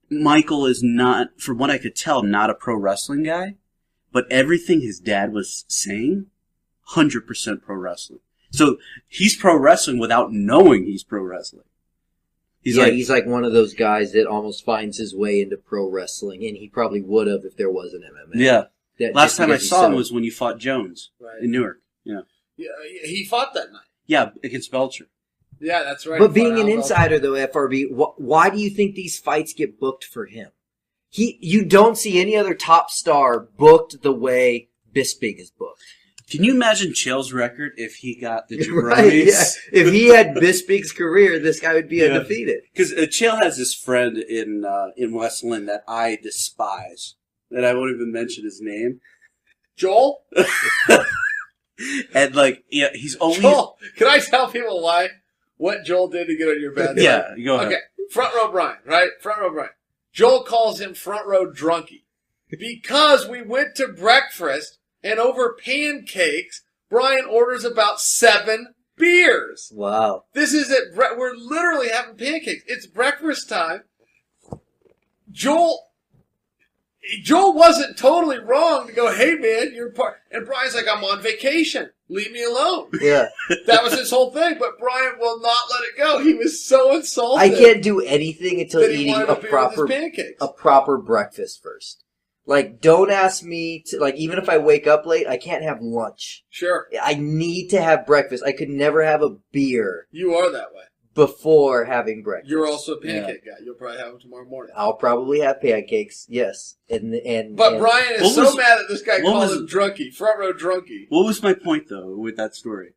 Michael is not, from what I could tell, not a pro wrestling guy, but everything his dad was saying, 100% pro wrestling. So he's pro wrestling without knowing he's pro wrestling. He's like one of those guys that almost finds his way into pro wrestling, and he probably would have if there was an MMA. Yeah. Last time I saw him was when you fought Jones in Newark. Yeah. Yeah, he fought that night. Yeah, against Belcher. Yeah, that's right. But being an insider, though, FRB, why do you think these fights get booked for him? You don't see any other top star booked the way Bisping is booked. Can you imagine Chael's record if he got the jabronis? Right, yeah. If he had Bisping's career, this guy would be undefeated. Because Chael has this friend in West Lynn that I despise, and I won't even mention his name. Joel? And he's always... Joel, can I tell people what Joel did to get on your bad side? Yeah, go ahead. Okay, front row Brian, right? Front row Brian. Joel calls him front row drunkie because we went to breakfast and over pancakes, Brian orders about 7 beers. Wow. This is we're literally having pancakes. It's breakfast time. Joel Joel wasn't totally wrong to go, hey, man, you're part. And Brian's like, I'm on vacation. Leave me alone. Yeah. That was his whole thing, but Brian will not let it go. He was so insulted. I can't do anything until that he eating wanted a a beer with his proper pancakes. a proper breakfast first. Like, don't ask me to, like, even if I wake up late, I can't have lunch. Sure. I need to have breakfast. I could never have a beer You are that way. before having breakfast. You're also a pancake guy. You'll probably have them tomorrow morning. I'll probably have pancakes, yes. But And Brian is What so was- mad that this guy what called was- him drunkie, front row drunkie. What was my point, though, with that story?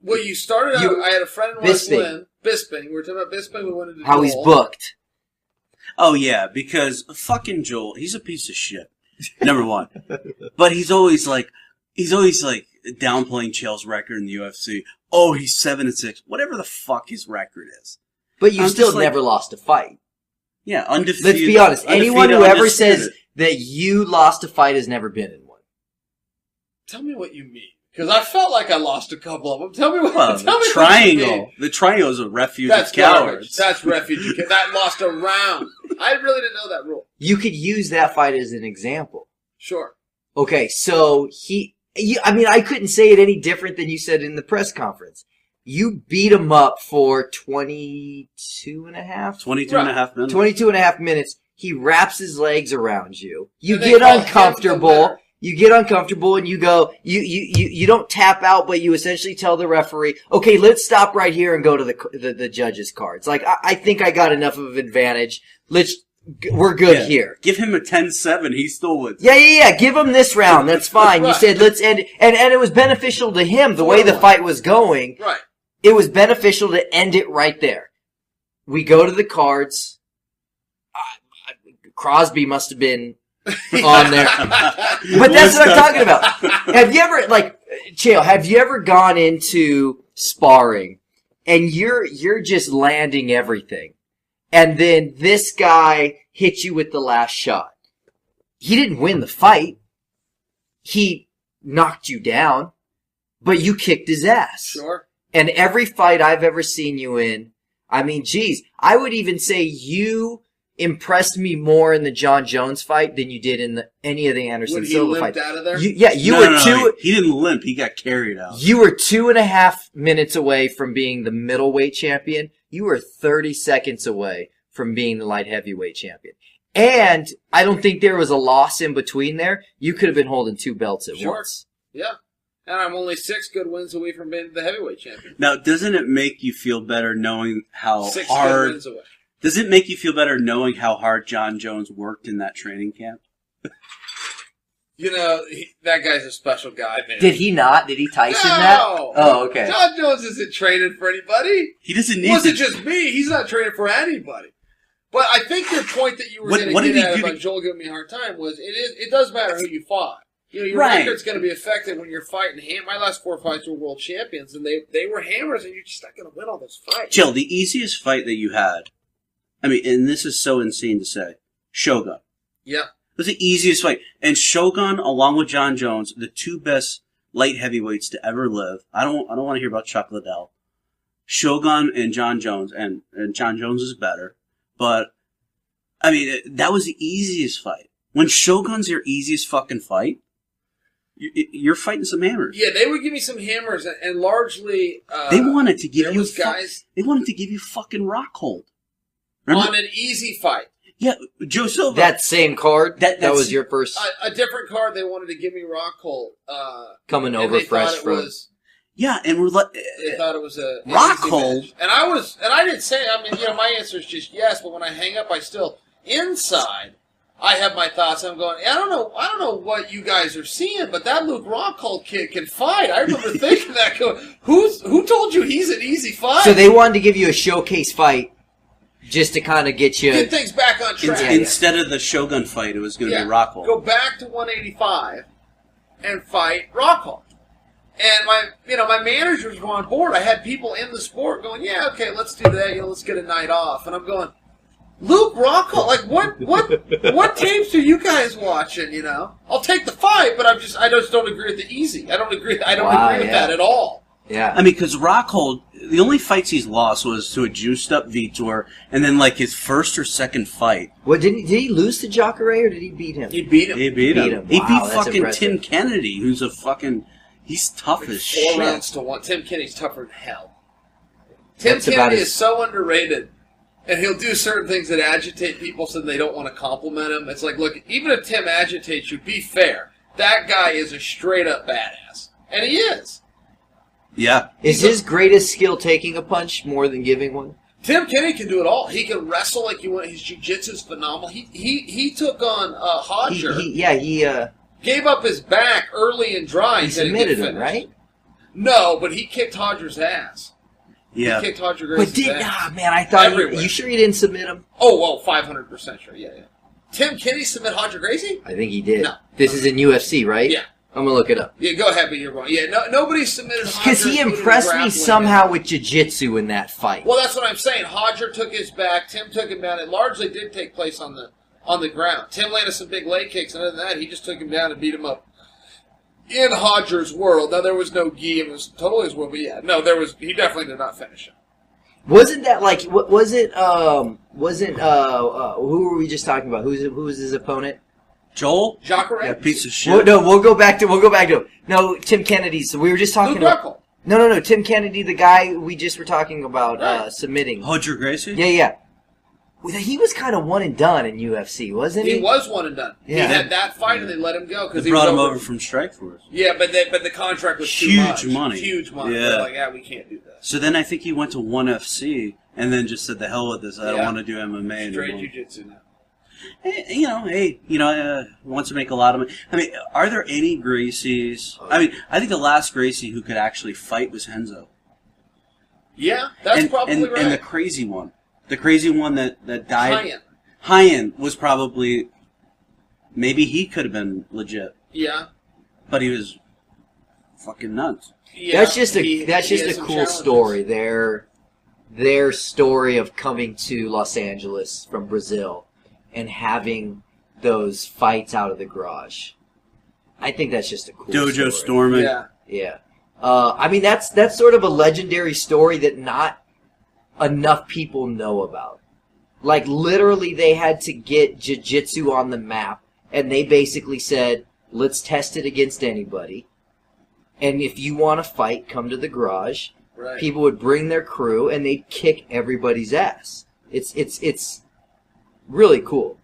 Well, you started out, I had a friend in West Bisping. Lynn. Bisping. We were talking about Bisping. We went into how he's Joel. booked. Oh, yeah, because fucking Joel, he's a piece of shit. Number one. But he's always downplaying Chael's record in the UFC. Oh, he's 7-6. Whatever the fuck his record is. But you I'm still just like- never lost a fight. Yeah, undefeated. Let's be honest. Anyone who undefeated, ever says undisputed. that you lost a fight has never been in one. Tell me what you mean. Because I felt like I lost a couple of them. Tell me what, Well, tell me the what you triangle. mean. The triangle is a refuge That's of cowards. garbage. That's refugee. That lost a round. I really didn't know that rule. You could use that fight as an example. Sure. Okay, so I couldn't say it any different than you said in the press conference. You beat him up for 22 and a half 22 and a half minutes. 22 and a half minutes. He wraps his legs around you. You And they get call him the uncomfortable. winner. You get uncomfortable and you go, you don't tap out, but you essentially tell the referee, okay, let's stop right here and go to the judges' cards. Like, I think I got enough of an advantage. We're good Yeah. here. Give him a 10-7. He still wins. Yeah. Give him this round. That's fine. You Right. said let's end it. And it was beneficial to him, the way the fight was going. Right. It was beneficial to end it right there. We go to the cards. Crosby must have been on there. But that's what I'm talking about. Have you ever, like, Chael, have you ever gone into sparring and you're just landing everything, and then this guy hits you with the last shot? He didn't win the fight. He knocked you down, but you kicked his ass. Sure. And every fight I've ever seen you in, I mean, geez, I would even say you impressed me more in the John Jones fight than you did in any of the Anderson When he Silva limped fights. out of there? You No, were no, two. He didn't limp. He got carried out. You were 2.5 minutes away from being the middleweight champion. You were 30 seconds away from being the light heavyweight champion. And I don't think there was a loss in between there. You could have been holding 2 belts at Sure. once. Yeah. And I'm only 6 good wins away from being the heavyweight champion. Now, doesn't it make you feel better knowing how 6 good hard... wins away. Does it make you feel better knowing how hard John Jones worked in that training camp? You know, that guy's a special guy, man. Did he not? Did he Tyson No! that? Oh, okay. John Jones isn't training for anybody. He doesn't It need wasn't to... just me. He's not training for anybody. But I think your point that you were What going to did he get at do about to- Joel giving me a hard time was it does matter who you fought. You know, your Right. record's going to be affected when you're fighting. My last 4 fights were world champions, and they were hammers, and you're just not going to win all those fights. Jill, the easiest fight that you had, I mean, and this is so insane to say, Shogun. Yeah. It was the easiest fight. And Shogun, along with John Jones, the 2 best light heavyweights to ever live. I don't want to hear about Chuck Liddell. Shogun and John Jones, and John Jones is better. But, I mean, that was the easiest fight. When Shogun's your easiest fucking fight, you're fighting some hammers. Yeah, they would give me some hammers, and largely They wanted to give there you was guys they wanted to give you fucking rock hold. Remember? on an easy fight. Yeah, Joe Silva. That same card? That that's- was your first A different card, they wanted to give me Rockhold. coming And over they fresh thought it from... was, yeah, and we're like, they thought it was a an Rockhold? easy match. And I didn't say. I mean, you know, my answer is just yes. But when I hang up, I still inside. I have my thoughts. I'm going. I don't know what you guys are seeing, but that Luke Rockhold kid can fight. I remember thinking that. Going, who told you he's an easy fight? So they wanted to give you a showcase fight just to kind of get you... get things back on track. instead of the Shogun fight, it was going to be Rockhold. Go back to 185 and fight Rockhold. And my managers were on board. I had people in the sport going, yeah, okay, let's do that. You know, let's get a night off. And I'm going, Luke Rockhold, like what tapes are you guys watching? You know, I'll take the fight, but I just don't agree with the easy. I don't agree with that at all. Yeah. I mean, because Rockhold, the only fights he's lost was to a juiced-up Vitor, and then, like, his first or second fight. What did he lose to Jacare or did he beat him? He beat him. He beat him. He Wow, beat that's fucking impressive. Tim Kennedy, who's a fucking... He's tough as 4 shit. rounds to 1. Tim Kennedy's tougher than hell. Tim That's about Kennedy as- is so underrated. And he'll do certain things that agitate people so they don't want to compliment him. It's like, look, even if Tim agitates you, be fair. That guy is a straight-up badass. And he is. Yeah. Is his greatest skill taking a punch more than giving one? Tim Kennedy can do it all. He can wrestle like you want. His jiu-jitsu is phenomenal. He took on Hodger. He Gave up his back early and dry. he and didn't submitted get him, finished. right? No, but he kicked Hodger's ass. Yeah. He kicked Hodger But Grace's ass. man, I thought Everywhere. you sure he didn't submit him? Oh, well, 500% sure. Yeah. Tim Kennedy submit Hodger Gracie? I think he did. No. This is in UFC, right? Yeah. I'm gonna look it up. Yeah, go ahead, but you're wrong. Yeah, nobody submitted Hodger. Because he including impressed me grappling. somehow with jiu-jitsu in that fight. Well, that's what I'm saying. Hodger took his back. Tim took him down. It largely did take place on the ground. Tim landed some big leg kicks, and other than that, he just took him down and beat him up. In Hodger's world, now there was no gi. It was totally his world, but yeah, no, there was. He definitely did not finish him. Wasn't that like? Was it? Who were we just talking about? Who was his opponent? Joel? Jacare? Yeah, piece of shit. Well, no, we'll go back to him. No, Tim Kennedy. So we were just talking Luke about. Rockhold. No. Tim Kennedy, the guy we just were talking about Right. submitting. Hodger Gracie? Yeah. Well, he was kind of one and done in UFC, wasn't he? He was one and done. Yeah. He had that fight, and they let him go because They he was brought him over from Strikeforce. Yeah, but the contract was too Huge much. money. Huge money. Yeah. They're like, we can't do that. So then I think he went to ONE FC and then just said, the hell with this. I don't Yeah. want to do MMA Straight anymore. jiu-jitsu now. Wants to make a lot of money. I mean, are there any Gracies? I mean, I think the last Gracie who could actually fight was Henzo. Yeah, that's probably right. And the crazy one that died. Hyan. Hyan was probably, maybe he could have been legit, Yeah. but he was fucking nuts. Yeah, That's just a he had cool some challenges. story. Their story of coming to Los Angeles from Brazil and having those fights out of the garage. I think that's just a cool Dojo story. storming. Yeah. Yeah. I mean, that's sort of a legendary story that not enough people know about. Like, literally, they had to get jiu-jitsu on the map, and they basically said, let's test it against anybody. And if you want to fight, come to the garage. Right. People would bring their crew, and they'd kick everybody's ass. It's really cool.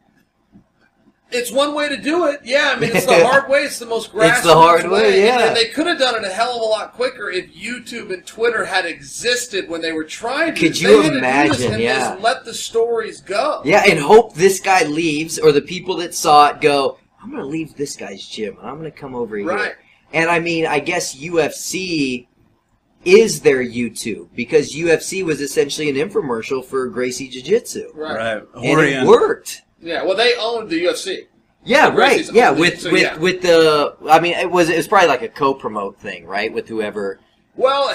It's one way to do it. Yeah, I mean, it's the hard way. It's the most grassroots It's the hard way, yeah. And they could have done it a hell of a lot quicker if YouTube and Twitter had existed when they were trying to. Could They you had to do this imagine, and yeah. just let the stories go. Yeah, and hope this guy leaves, or the people that saw it go, I'm going to leave this guy's gym, and I'm going to come over here. Right. And I mean, I guess UFC is their YouTube, because UFC was essentially an infomercial for Gracie Jiu-Jitsu. Right. And it worked. Yeah, well, they owned the UFC. Yeah, The right. Gracie's Yeah, owned it, with the, I mean, it was probably like a co-promote thing, right, with whoever Well,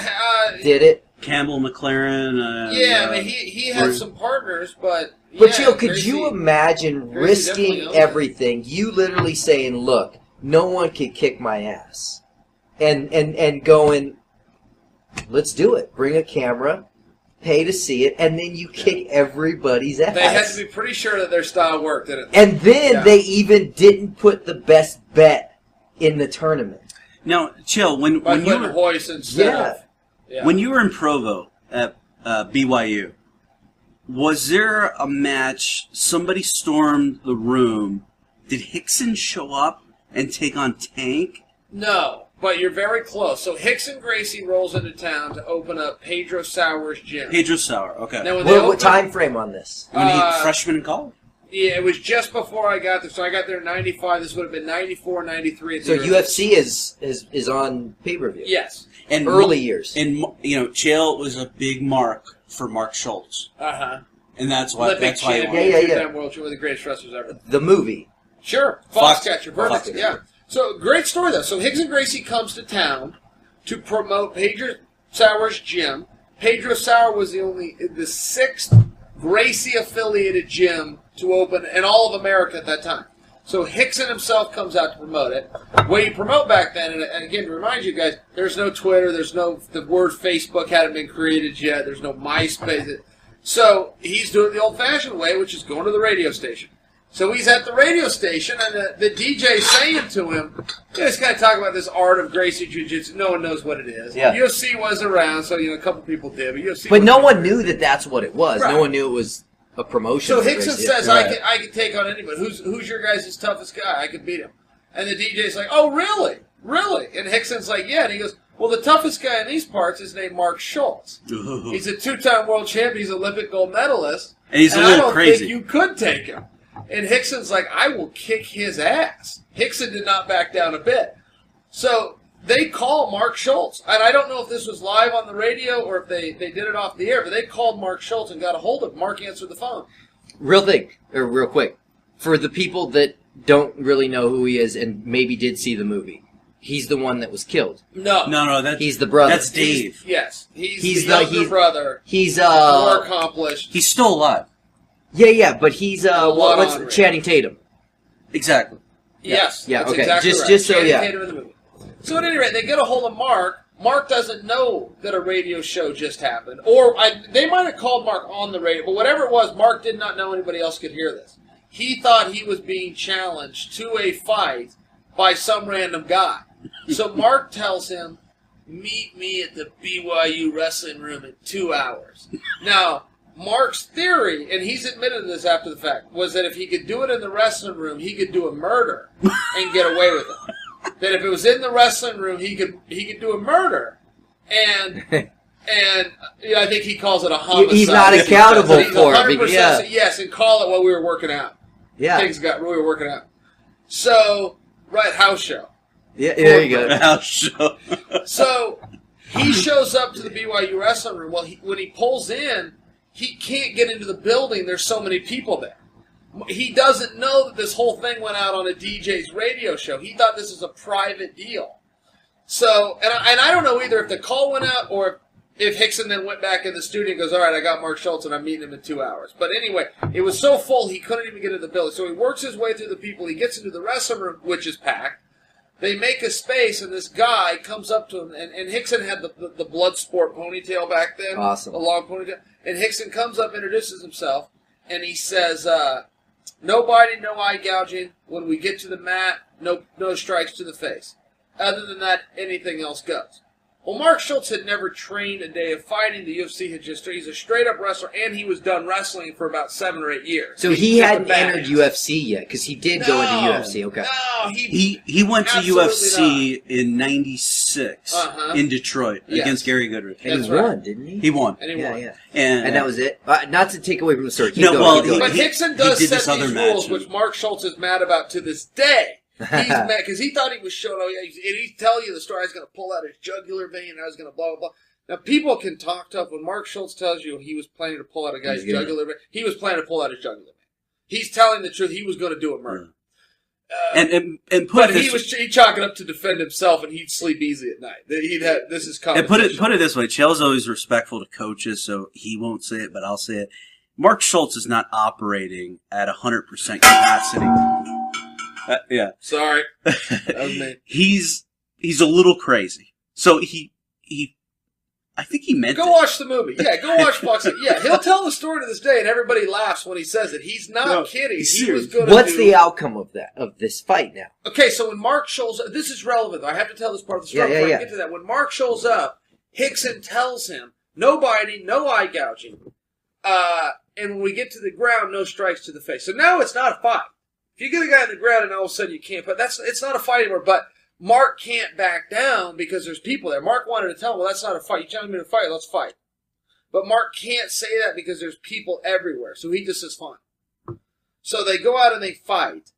did it. Campbell McLaren. yeah, I mean, he had some partners, but... But, yeah, Joe, could Gracie- you imagine Gracie definitely risking owned it. everything? You literally saying, look, no one can kick my ass. And going, let's do it. Bring a camera, pay to see it, and then you kick everybody's ass. They had to be pretty sure that their style worked, didn't they? And then Yeah. they even didn't put the best bet in the tournament. Now, Chill, when By you putting were Hoist instead Yeah. of... Yeah. when you were in Provo at BYU, was there a match? Somebody stormed the room. Did Hickson show up and take on Tank? No, but you're very close. So Hickson Gracie rolls into town to open up Pedro Sauer's gym. Pedro Sauer. Okay. Now, when they What opened, time frame on this? When he uh, freshman in college. Yeah, it was just before I got there. So I got there in 95. This would have been 94, 93. At the So earliest. UFC is on pay-per-view. Yes. And Early years. And Chael was a big mark for Mark Schultz, Uh-huh. and that's why. Olympic That's why. he champion, won. Yeah. two-time world champion, one of the greatest wrestlers ever. The movie. Sure. Fox- Foxcatcher. Perfect. Foxcatcher. Yeah. So, great story, though. So, Hickson Gracie comes to town to promote Pedro Sauer's gym. Pedro Sauer was the sixth Gracie-affiliated gym to open in all of America at that time. So Hickson himself comes out to promote it. What you promote back then, and again, to remind you guys, there's no Twitter, the word Facebook hadn't been created yet, there's no MySpace. So he's doing it the old-fashioned way, which is going to the radio station. So he's at the radio station, and the DJ's saying to him, he's kind of talking about this art of Gracie Jiu-Jitsu. No one knows what it is. Yeah. UFC was around, so a couple people did, but UFC. But no one knew that that's what it was. Right. No one knew it was a promotion. So for Hickson Gracie. says, Right. I can take on anybody. Who's your guys' toughest guy? I could beat him. And the DJ's like, oh, really? Really? And Hickson's like, yeah. And he goes, well, the toughest guy in these parts is named Mark Schultz. He's a 2-time world champion. He's an Olympic gold medalist. And he's a I little don't crazy. think you could take him. And Hickson's like, I will kick his ass. Hickson did not back down a bit. So they call Mark Schultz. And I don't know if this was live on the radio or if they did it off the air, but they called Mark Schultz and got a hold of him. Mark answered the phone. Real quick. For the people that don't really know who he is and maybe did see the movie, he's the one that was killed. No. That's the brother. That's Dave. Yes. He's the younger brother. He's more accomplished. He's still alive. Yeah, but he's lot what's on Channing Tatum? Exactly. Yes. Yeah, that's okay. Exactly Just- right. just so, Channing yeah. Tatum in the movie. So at any rate, they get a hold of Mark. Mark doesn't know that a radio show just happened. They might have called Mark on the radio, but whatever it was, Mark did not know anybody else could hear this. He thought he was being challenged to a fight by some random guy. So Mark tells him, meet me at the BYU wrestling room in 2 hours. Now, Mark's theory, and he's admitted this after the fact, was that if he could do it in the wrestling room, he could do a murder and get away with it. That if it was in the wrestling room, he could do a murder, and I think he calls it a homicide. He's not accountable He's for it. 100% Yeah. yes, and call it while we were working out. Yeah. We were working out. So, right, house show. Yeah, there you go. House show. So he shows up to the BYU wrestling room. Well, when he pulls in, he can't get into the building. There's so many people there. He doesn't know that this whole thing went out on a DJ's radio show. He thought this was a private deal. So, and I don't know either if the call went out or if Hickson then went back in the studio and goes, all right, I got Mark Schultz and I'm meeting him in 2 hours. But anyway, it was so full he couldn't even get into the building. So he works his way through the people. He gets into the wrestling room, which is packed. They make a space, and this guy comes up to him, and Hickson had the blood sport ponytail back then. Awesome. The long ponytail. And Hickson comes up, introduces himself, and he says, no biting, no eye gouging. When we get to the mat, no strikes to the face. Other than that, anything else goes. Well, Mark Schultz had never trained a day of fighting. The UFC had he's a straight-up wrestler, and he was done wrestling for about 7 or 8 years. So he hadn't entered UFC yet, because he did go into UFC. Okay. No, He went to Absolutely UFC in '96 in Detroit against Gary Goodrich. And That's he won, right. didn't he? He won. And he Yeah, won. yeah. And And that was it? Not to take away from the story. Keep No, going, well, keep going. But he- Hickson does did set this other these match. rules, which Mark Schultz is mad about to this day. He's mad because he thought he was showing. Oh, yeah, and he's telling you the story. I was going to pull out his jugular vein. And I was going to blah blah blah. Now people can talk tough. When Mark Schultz tells you he was planning to pull out a guy's jugular vein, he was planning to pull out his jugular vein. He's telling the truth. He was going to do a murder. and put But this, he'd chalk it up to defend himself, and he'd sleep easy at night. He'd have this is and put it this way. Chael's always respectful to coaches, so he won't say it, but I'll say it. Mark Schultz is not operating at 100% capacity. Yeah. Sorry, that was me. He's a little crazy. So I think he meant Go it. watch the movie. Yeah, go watch Fox. Yeah, he'll tell the story to this day, and everybody laughs when he says it. He's not kidding. he's He was serious. going to What's the outcome of this fight now? Okay, so when Mark shows up, this is relevant. I have to tell this part of the story Yeah, before yeah, I get to that. When Mark shows up, Hickson tells him, no biting, no eye gouging. And when we get to the ground, no strikes to the face. So now it's not a fight. If you get a guy on the ground and all of a sudden you can't, but it's not a fight anymore. But Mark can't back down because there's people there. Mark wanted to tell him, well, that's not a fight. You telling me to fight, let's fight. But Mark can't say that because there's people everywhere. So he just says, fine. So they go out and they fight.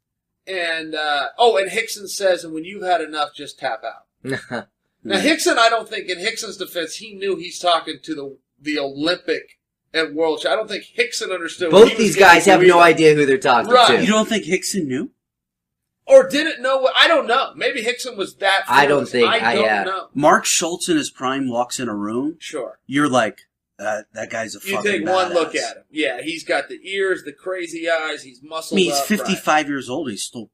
And, and Hickson says, and when you've had enough, just tap out. Now, Hickson, I don't think, in Hickson's defense, he knew he's talking to the Olympic and world. I don't think Hickson understood. Both these guys have no idea who they're talking to. You don't think Hickson knew? Or didn't know what? I don't know. Maybe Hickson was that. I don't fearless. think. I don't know. Mark Schultz in his prime walks in a room. Sure. You're like, that guy's a You fucking take one badass. look at him. Yeah, he's got the ears, the crazy eyes. He's muscled I mean, he's up. 55 years old. He's still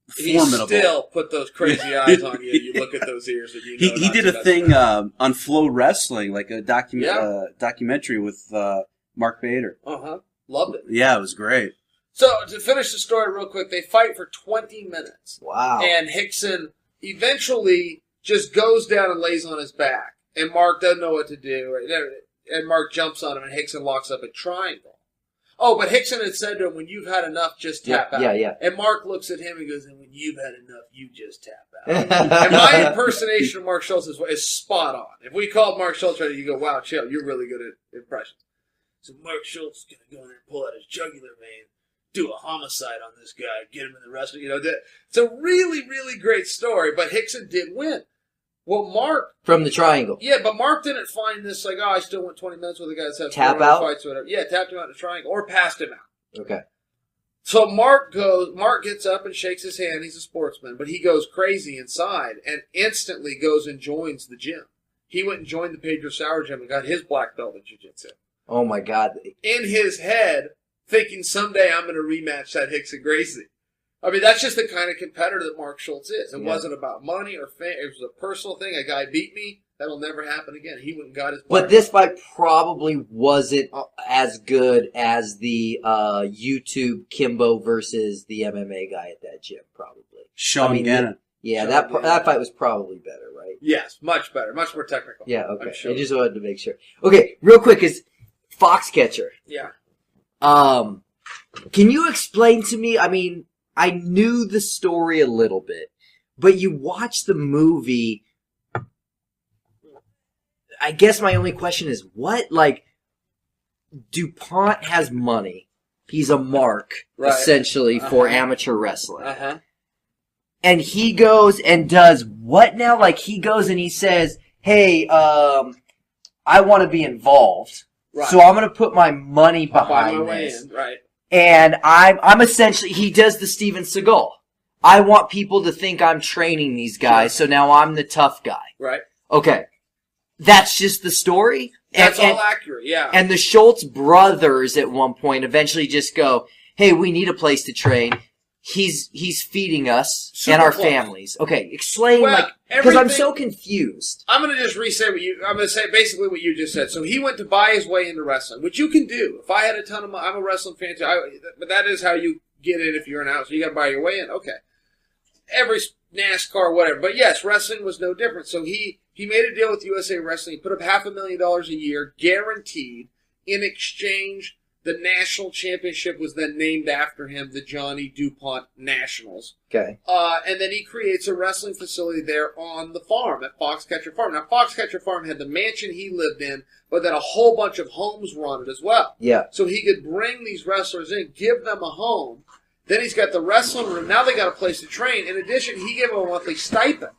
formidable. He still put those crazy eyes on you. You look at those ears, and you know He did a thing on Flow Wrestling, like a documentary with Mark Bader. Loved it. Yeah, it was great. So to finish the story real quick, they fight for 20 minutes. Wow. And Hickson eventually just goes down and lays on his back, and Mark doesn't know what to do. Right? And Mark jumps on him, and Hickson locks up a triangle. Oh, but Hickson had said to him, when you've had enough, just tap out. Yeah. And Mark looks at him and goes, and when you've had enough, you just tap out. And my impersonation of Mark Schultz is spot on. If we called Mark Schultz right now, you go, wow, Chael, you're really good at impressions. So Mark Schultz is going to go in there and pull out his jugular vein, do a homicide on this guy, get him in the wrestling. You know, it's a really, really great story, but Hickson did win. Well, Mark... From the triangle. Yeah, but Mark didn't find this like, I still want 20 minutes with a guy that's had tap 4 out? fights or whatever. Yeah, tapped him out in the triangle or passed him out. Okay. So Mark gets up and shakes his hand. He's a sportsman, but he goes crazy inside and instantly goes and joins the gym. He went and joined the Pedro Sauer gym and got his black belt in jiu-jitsu. Oh, my God. In his head, thinking someday I'm going to rematch that Hickson Gracie. I mean, that's just the kind of competitor that Mark Schultz is. It wasn't about money or fame. It was a personal thing. A guy beat me. That'll never happen again. He went and got his... But this fight probably wasn't as good as the YouTube Kimbo versus the MMA guy at that gym, probably. Sean Gannon. Yeah, that fight was probably better, right? Yes, much better. Much more technical. Yeah, okay. Sure. I just wanted to make sure. Okay, real quick, is Foxcatcher. Yeah. Can you explain to me, I mean... I knew the story a little bit, but you watch the movie. I guess my only question is, what? Like, DuPont has money. He's a mark, essentially, for amateur wrestling. And he goes and does what now? Like, he goes and he says, hey, I want to be involved. Right. So I'm going to put my money behind this. Right. And I'm essentially, he does the Steven Seagal. I want people to think I'm training these guys, so now I'm the tough guy. Right. Okay. That's just the story? That's all accurate, yeah. And the Schultz brothers at one point eventually just go, hey, we need a place to train. He's feeding us and our families. Okay, explain, because I'm so confused. I'm going to just I'm going to say basically what you just said. So he went to buy his way into wrestling, which you can do. If I had a ton of money, I'm a wrestling fan too, but that is how you get in if you're an out. So you got to buy your way in. Okay. Every NASCAR, whatever. But yes, wrestling was no different. So he made a deal with USA Wrestling. He put up $500,000 a year, guaranteed, in exchange. The national championship was then named after him, the Johnny DuPont Nationals. Okay. And then he creates a wrestling facility there on the farm, at Foxcatcher Farm. Now, Foxcatcher Farm had the mansion he lived in, but then a whole bunch of homes were on it as well. Yeah. So he could bring these wrestlers in, give them a home. Then he's got the wrestling room. Now they got a place to train. In addition, he gave them a monthly stipend.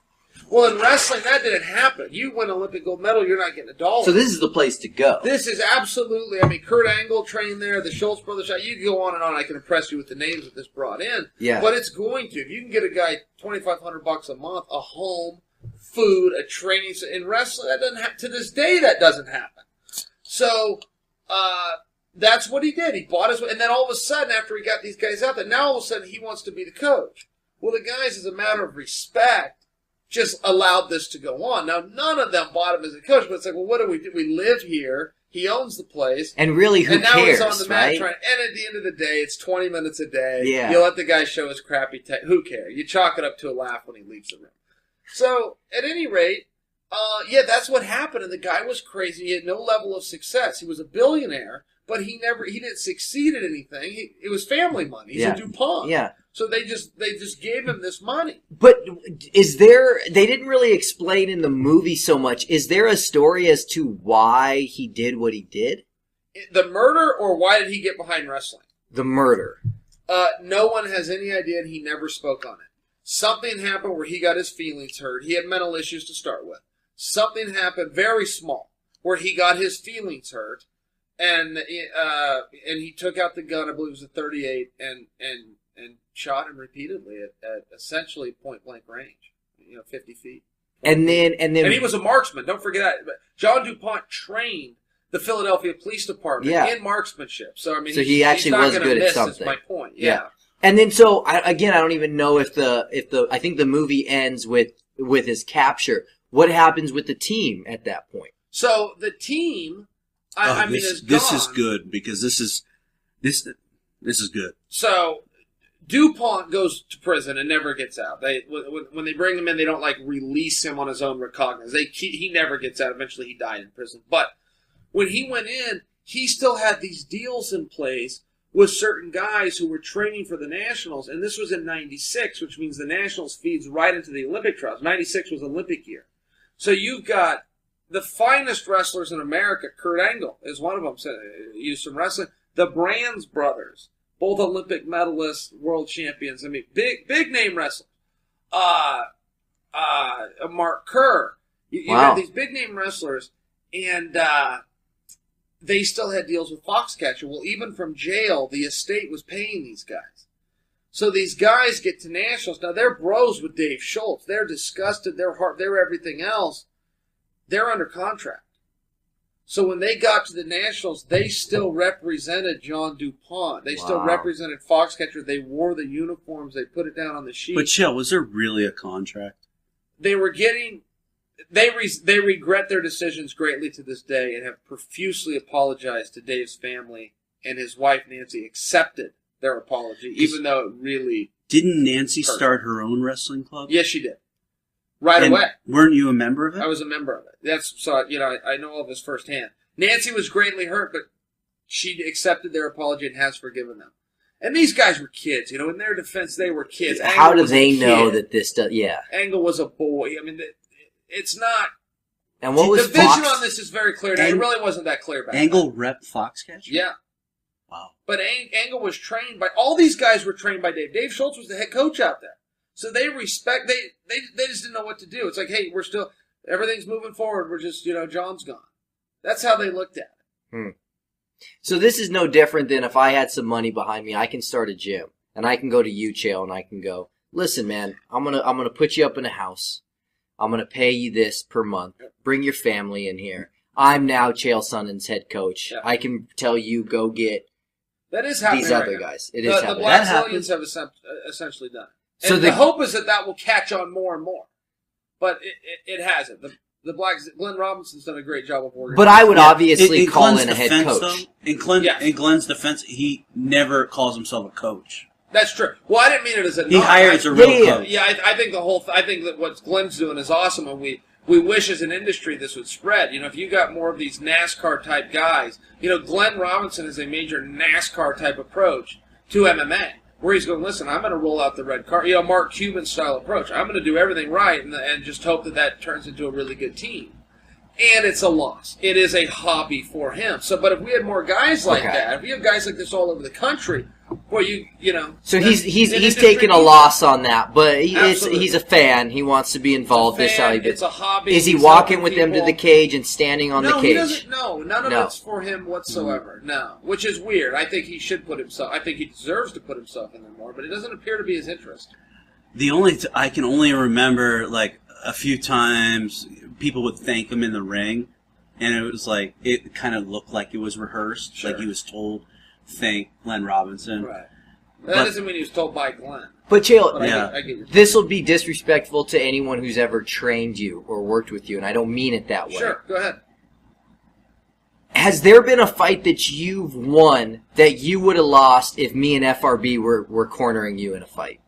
Well, in wrestling, that didn't happen. You win Olympic gold medal, you're not getting $1. So this is the place to go. This is absolutely, I mean, Kurt Angle trained there, the Schultz brothers, you can go on and on. I can impress you with the names that this brought in. Yeah. But it's going to. If you can get a guy $2,500 a month, a home, food, a training, in wrestling, that doesn't happen. To this day, that doesn't happen. So, that's what he did. He bought his, and then all of a sudden, after he got these guys out there, now all of a sudden he wants to be the coach. Well, the guys, as a matter of respect, just allowed this to go on. Now, none of them bought him as a coach, but it's like, well, what do we do? We live here. He owns the place. And really, who cares, And now he's on the mat right? trying. And at the end of the day, it's 20 minutes a day. Yeah. You let the guy show his crappy who cares? You chalk it up to a laugh when he leaves the room. So, at any rate, that's what happened. And the guy was crazy. He had no level of success. He was a billionaire, but he didn't succeed at anything. It was family money. He's a DuPont. Yeah. So they just gave him this money. But they didn't really explain in the movie so much. Is there a story as to why he did what he did? The murder, or why did he get behind wrestling? The murder. No one has any idea, and he never spoke on it. Something happened where he got his feelings hurt. He had mental issues to start with. Something happened very small where he got his feelings hurt, and he took out the gun. I believe it was a .38, and shot him repeatedly at essentially point blank range, 50 feet. And then he was a marksman. Don't forget that. But John DuPont trained the Philadelphia Police Department in marksmanship. So I mean, he actually was good at something. Is my point. Yeah. And then I don't even know if I think the movie ends with his capture. What happens with the team at that point? So the team, this is good because this is good. So DuPont goes to prison and never gets out. When they bring him in, they don't release him on his own recognizance. He never gets out. Eventually, he died in prison. But when he went in, he still had these deals in place with certain guys who were training for the Nationals, and this was in '96, which means the Nationals feeds right into the Olympic trials. '96 was Olympic year. So you've got the finest wrestlers in America. Kurt Angle is one of them. Used some wrestling. The Brands brothers, both Olympic medalists, world champions. I mean, big name wrestlers. Mark Kerr. You have these big name wrestlers, and they still had deals with Foxcatcher. Well, even from jail, the estate was paying these guys. So these guys get to Nationals. Now, they're bros with Dave Schultz. They're disgusted. They're everything else. They're under contract. So when they got to the Nationals, they still represented John DuPont. They still represented Foxcatcher. They wore the uniforms. They put it down on the sheet. But, Chael, was there really a contract? They were getting... They regret their decisions greatly to this day and have profusely apologized to Dave's family, and his wife, Nancy, accepted their apology, even though it really... Didn't Nancy start her own wrestling club? Yes, she did. Right away. Weren't you a member of it? I was a member of it. I know all of this firsthand. Nancy was greatly hurt, but she accepted their apology and has forgiven them. And these guys were kids, in their defense, they were kids. How do they know that this does... Yeah. Angle was a boy. I mean... It's not. And what was the vision on this is very clear. It really wasn't that clear back then. Angle rep Foxcatcher? Yeah. Wow. But Angle was trained by all these guys were trained by Dave. Dave Schultz was the head coach out there, so they respect. They just didn't know what to do. It's like, hey, we're still everything's moving forward. We're just John's gone. That's how they looked at it. So this is no different than if I had some money behind me, I can start a gym and I can go to you, Chael, and I can go, listen, man, I'm gonna put you up in a house. I'm going to pay you this per month. Bring your family in here. I'm now Chael Sonnen's head coach. Yeah. I can tell you go get these other guys. It is happening. The Black Zillions have essentially done it. And the hope is that will catch on more and more. But it hasn't. Glenn Robinson's done a great job of organizing. But I would obviously call in a head coach. In Glenn's defense, he never calls himself a coach. That's true. Well, I didn't mean it as a. He hires a real coach. Yeah, I think I think that what Glenn's doing is awesome, and we wish as an industry this would spread. If you got more of these NASCAR type guys, Glenn Robinson is a major NASCAR type approach to MMA, where he's going, listen, I'm going to roll out the red car, Mark Cuban style approach. I'm going to do everything right, and just hope that turns into a really good team. And it's a loss. It is a hobby for him. So, but if we had more guys like that, if we have guys like this all over the country. Well, So he's taking a loss on that, but he's a fan. He wants to be involved. This how he it's a hobby. Is he walking with them to the cage and standing on the cage? He doesn't. No, none of it's for him whatsoever. No, which is weird. I think he should put himself. I think he deserves to put himself in there more, but it doesn't appear to be his interest. I can only remember a few times people would thank him in the ring, and it was it kind of looked like it was rehearsed, like he was told. Thank Glenn Robinson. Right. That doesn't mean he was told by Glenn. But Chael, I get this will be disrespectful to anyone who's ever trained you or worked with you, and I don't mean it that way. Sure, go ahead. Has there been a fight that you've won that you would have lost if me and FRB were cornering you in a fight?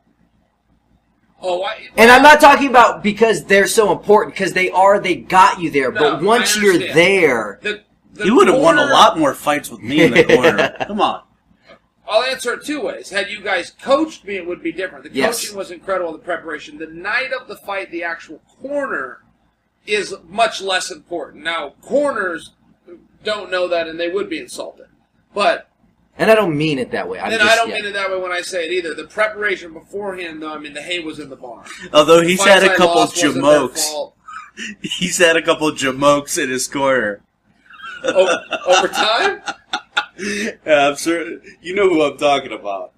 And I'm not talking about because they're so important, because they got you there, but once you're there... You would have won a lot more fights with me in the corner. Come on. I'll answer it two ways. Had you guys coached me, it would be different. The coaching was incredible, the preparation. The night of the fight, the actual corner is much less important. Now, corners don't know that, and they would be insulted. And I don't mean it that way. I don't mean it that way when I say it either. The preparation beforehand, though, the hay was in the barn. Although he's had a couple of jamokes. He's had a couple of jamokes in his corner. Over time? Yeah, I'm sure you know who I'm talking about.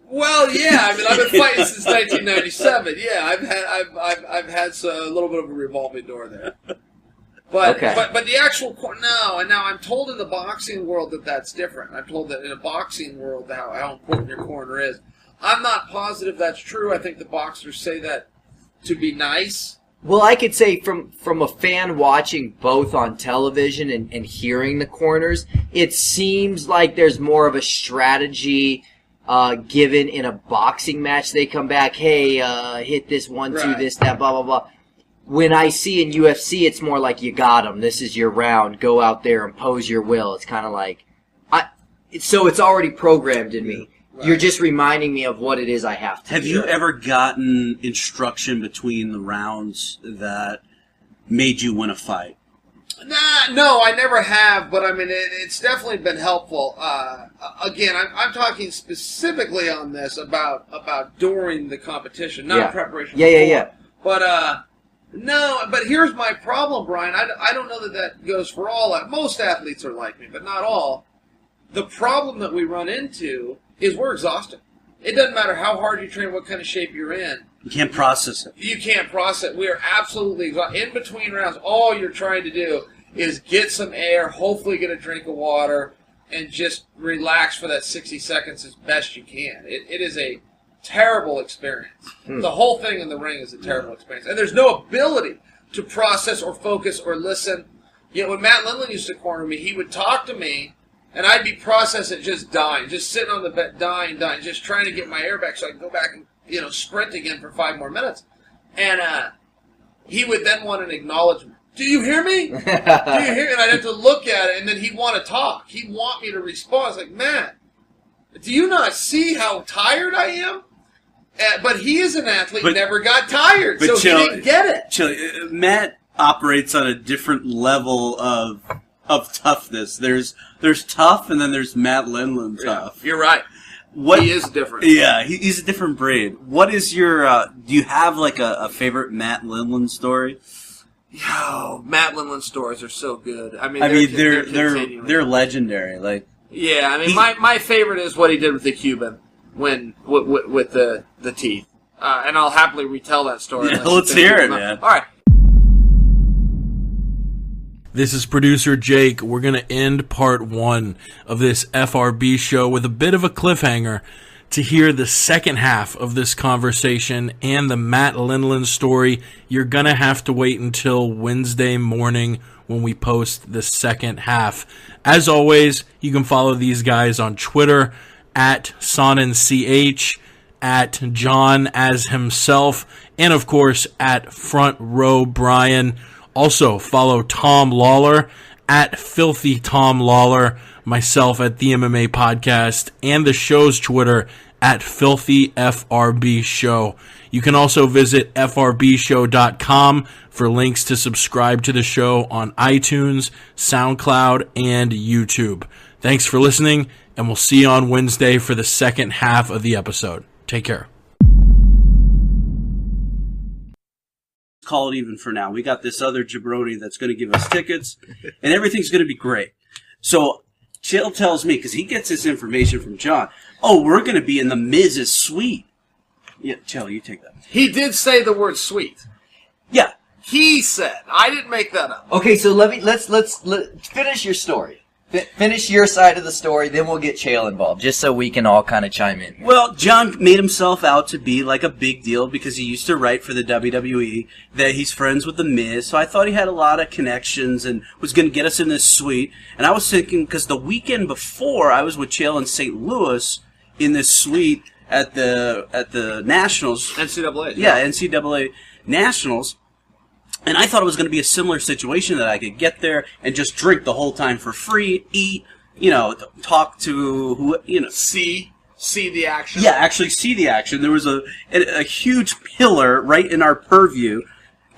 Well, yeah. I've been fighting since 1997. Yeah, I've had a little bit of a revolving door there. But, Okay. but the actual no, and now I'm told in the boxing world that that's different. I'm told that in a boxing world how important your corner is. I'm not positive that's true. I think the boxers say that to be nice. Well, I could say from a fan watching both on television and hearing the corners, it seems like there's more of a strategy given in a boxing match. They come back, hey, hit this 1-2, this, that, blah, blah, blah. When I see in UFC, it's more like you got him. This is your round. Go out there, impose your will. It's kind of like, so it's already programmed in me. Right. You're just reminding me of what it is I have to do. Have you ever gotten instruction between the rounds that made you win a fight? No, I never have, but I mean, it's definitely been helpful. Again, I'm talking specifically on this about during the competition, not preparation. Yeah. But, no, but here's my problem, Brian. I don't know that goes for all. Most athletes are like me, but not all. The problem that we run into is we're exhausted. It doesn't matter how hard you train, what kind of shape you're in. You can't process it. You can't process it. We are absolutely exhausted. In between rounds, all you're trying to do is get some air, hopefully get a drink of water, and just relax for that 60 seconds as best you can. It is a terrible experience. The whole thing in the ring is a terrible experience. And there's no ability to process or focus or listen. You know, when Matt Lindland used to corner me, he would talk to me, and I'd be processing, just dying, just sitting on the bed, dying, just trying to get my air back so I can go back and, sprint again for 5 more minutes. And he would then want an acknowledgement. Do you hear me? Do you hear me? And I'd have to look at it, and then he'd want to talk. He'd want me to respond. It's like, Matt, do you not see how tired I am? But he is an athlete, never got tired, so he didn't get it. Matt operates on a different level of toughness. There's tough, and then there's Matt Lindland tough. You're right. He is different. Yeah, he's a different breed. What is your? Do you have like a favorite Matt Lindland story? Yo, Matt Lindland stories are so good. I mean, they're legendary. Like, yeah, I mean, my favorite is what he did with the Cuban when with the teeth, and I'll happily retell that story. Yeah, let's hear it, man. All right. This is producer Jake. We're going to end part 1 of this FRB show with a bit of a cliffhanger to hear the second half of this conversation and the Matt Lindland story. You're going to have to wait until Wednesday morning when we post the second half. As always, you can follow these guys on Twitter at SonnenCH, at John as himself, and of course at Front Row Brian. Also, follow Tom Lawlor at Filthy Tom Lawlor, myself at the MMA Podcast, and the show's Twitter at Filthy FRB Show. You can also visit FRBshow.com for links to subscribe to the show on iTunes, SoundCloud, and YouTube. Thanks for listening, and we'll see you on Wednesday for the second half of the episode. Take care. Call it even for now. We got this other jabroni that's going to give us tickets, and everything's going to be great. So Chael tells me, because he gets this information from John, we're going to be in the Miz's suite. Yeah, Chael, you take that. He did say the word sweet. Yeah. He said. I didn't make that up. Okay, so let's finish your story. Finish your side of the story, then we'll get Chael involved, just so we can all kind of chime in here. Well, John made himself out to be like a big deal because he used to write for the WWE, that he's friends with The Miz, so I thought he had a lot of connections and was going to get us in this suite. And I was thinking, because the weekend before, I was with Chael in St. Louis in this suite at the Nationals. NCAA. Yeah, NCAA Nationals. And I thought it was going to be a similar situation, that I could get there and just drink the whole time for free, eat, talk to who, See the action. Yeah, actually see the action. There was a huge pillar right in our purview,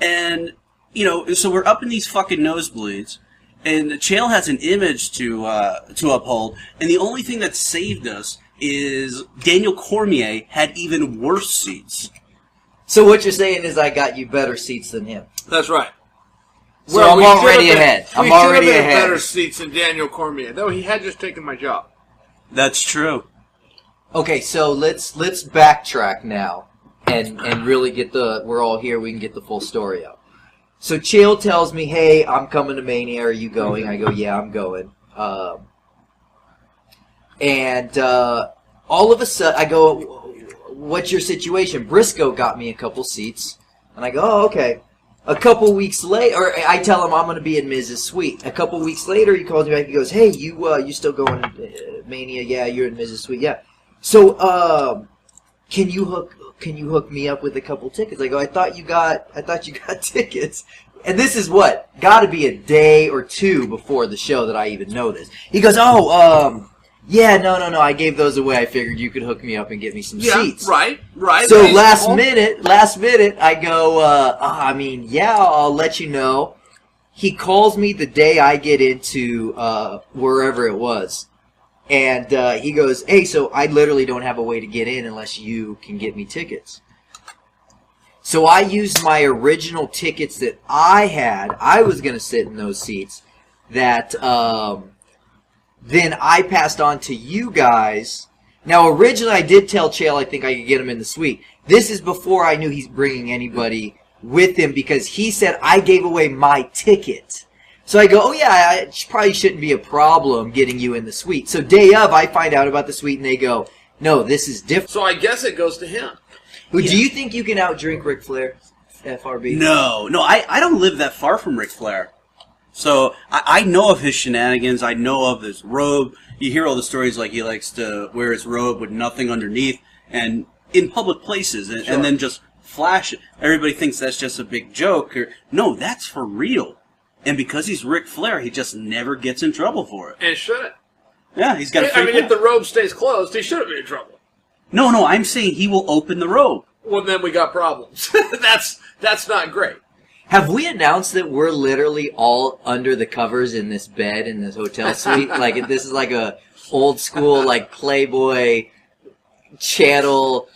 and so we're up in these fucking nosebleeds, and Chael has an image to uphold, and the only thing that saved us is Daniel Cormier had even worse seats. So what you're saying is I got you better seats than him. That's right. So I'm already ahead. I'm already ahead. We should have better seats than Daniel Cormier, though he had just taken my job. That's true. Okay, so let's backtrack now and really get we're all here, we can get the full story out. So Chael tells me, hey, I'm coming to Mania. Are you going? I go, yeah, I'm going. And all of a sudden, I go, what's your situation? Briscoe got me a couple seats. And I go, oh, okay. A couple weeks later, or I tell him I'm going to be in Miz's suite. A couple weeks later, he calls me back. He goes, hey, you still going to Mania? Yeah, you're in Miz's suite. Yeah. So, can you hook me up with a couple tickets? I go, I thought you got tickets. And this is what? Got to be a day or two before the show that I even know this. He goes, oh, yeah, no, I gave those away. I figured you could hook me up and get me some seats. Right. So last minute, I go, yeah, I'll let you know. He calls me the day I get into wherever it was. And he goes, hey, so I literally don't have a way to get in unless you can get me tickets. So I used my original tickets that I had. I was going to sit in those seats that then I passed on to you guys. Now, originally I did tell Chael I think I could get him in the suite. This is before I knew he's bringing anybody with him because he said I gave away my ticket. So I go, oh yeah, it probably shouldn't be a problem getting you in the suite. So day of, I find out about the suite and they go, no, this is different. So I guess it goes to him. Do you think you can outdrink Ric Flair, FRB? No, I don't live that far from Ric Flair. So I know of his shenanigans. I know of his robe. You hear all the stories like he likes to wear his robe with nothing underneath and in public places and then just flash it. Everybody thinks that's just a big joke. No, that's for real. And because he's Ric Flair, he just never gets in trouble for it. And shouldn't. Yeah, he's got if the robe stays closed, he shouldn't be in trouble. No, I'm saying he will open the robe. Well, then we got problems. That's not great. Have we announced that we're literally all under the covers in this bed in this hotel suite? Like this is like a old school like Playboy channel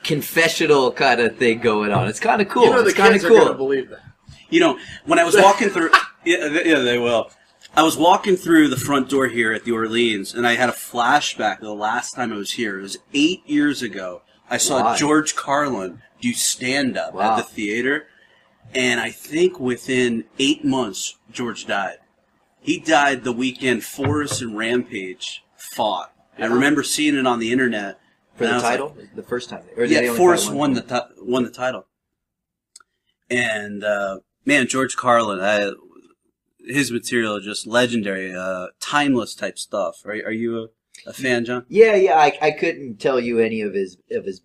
confessional kind of thing going on. It's kind of cool. You know the kids are going to believe that. You know, when I was walking through, yeah, they will. I was walking through the front door here at the Orleans, and I had a flashback of the last time I was here. It was 8 years ago. I saw George Carlin do stand-up at the theater, and I think within 8 months, George died. He died the weekend Forrest and Rampage fought. Yeah. I remember seeing it on the internet. For the title? The first time? Or yeah, Forrest won the title. And, man, George Carlin, his material is just legendary, timeless type stuff. Are you a fan, John? Yeah. I couldn't tell you any of his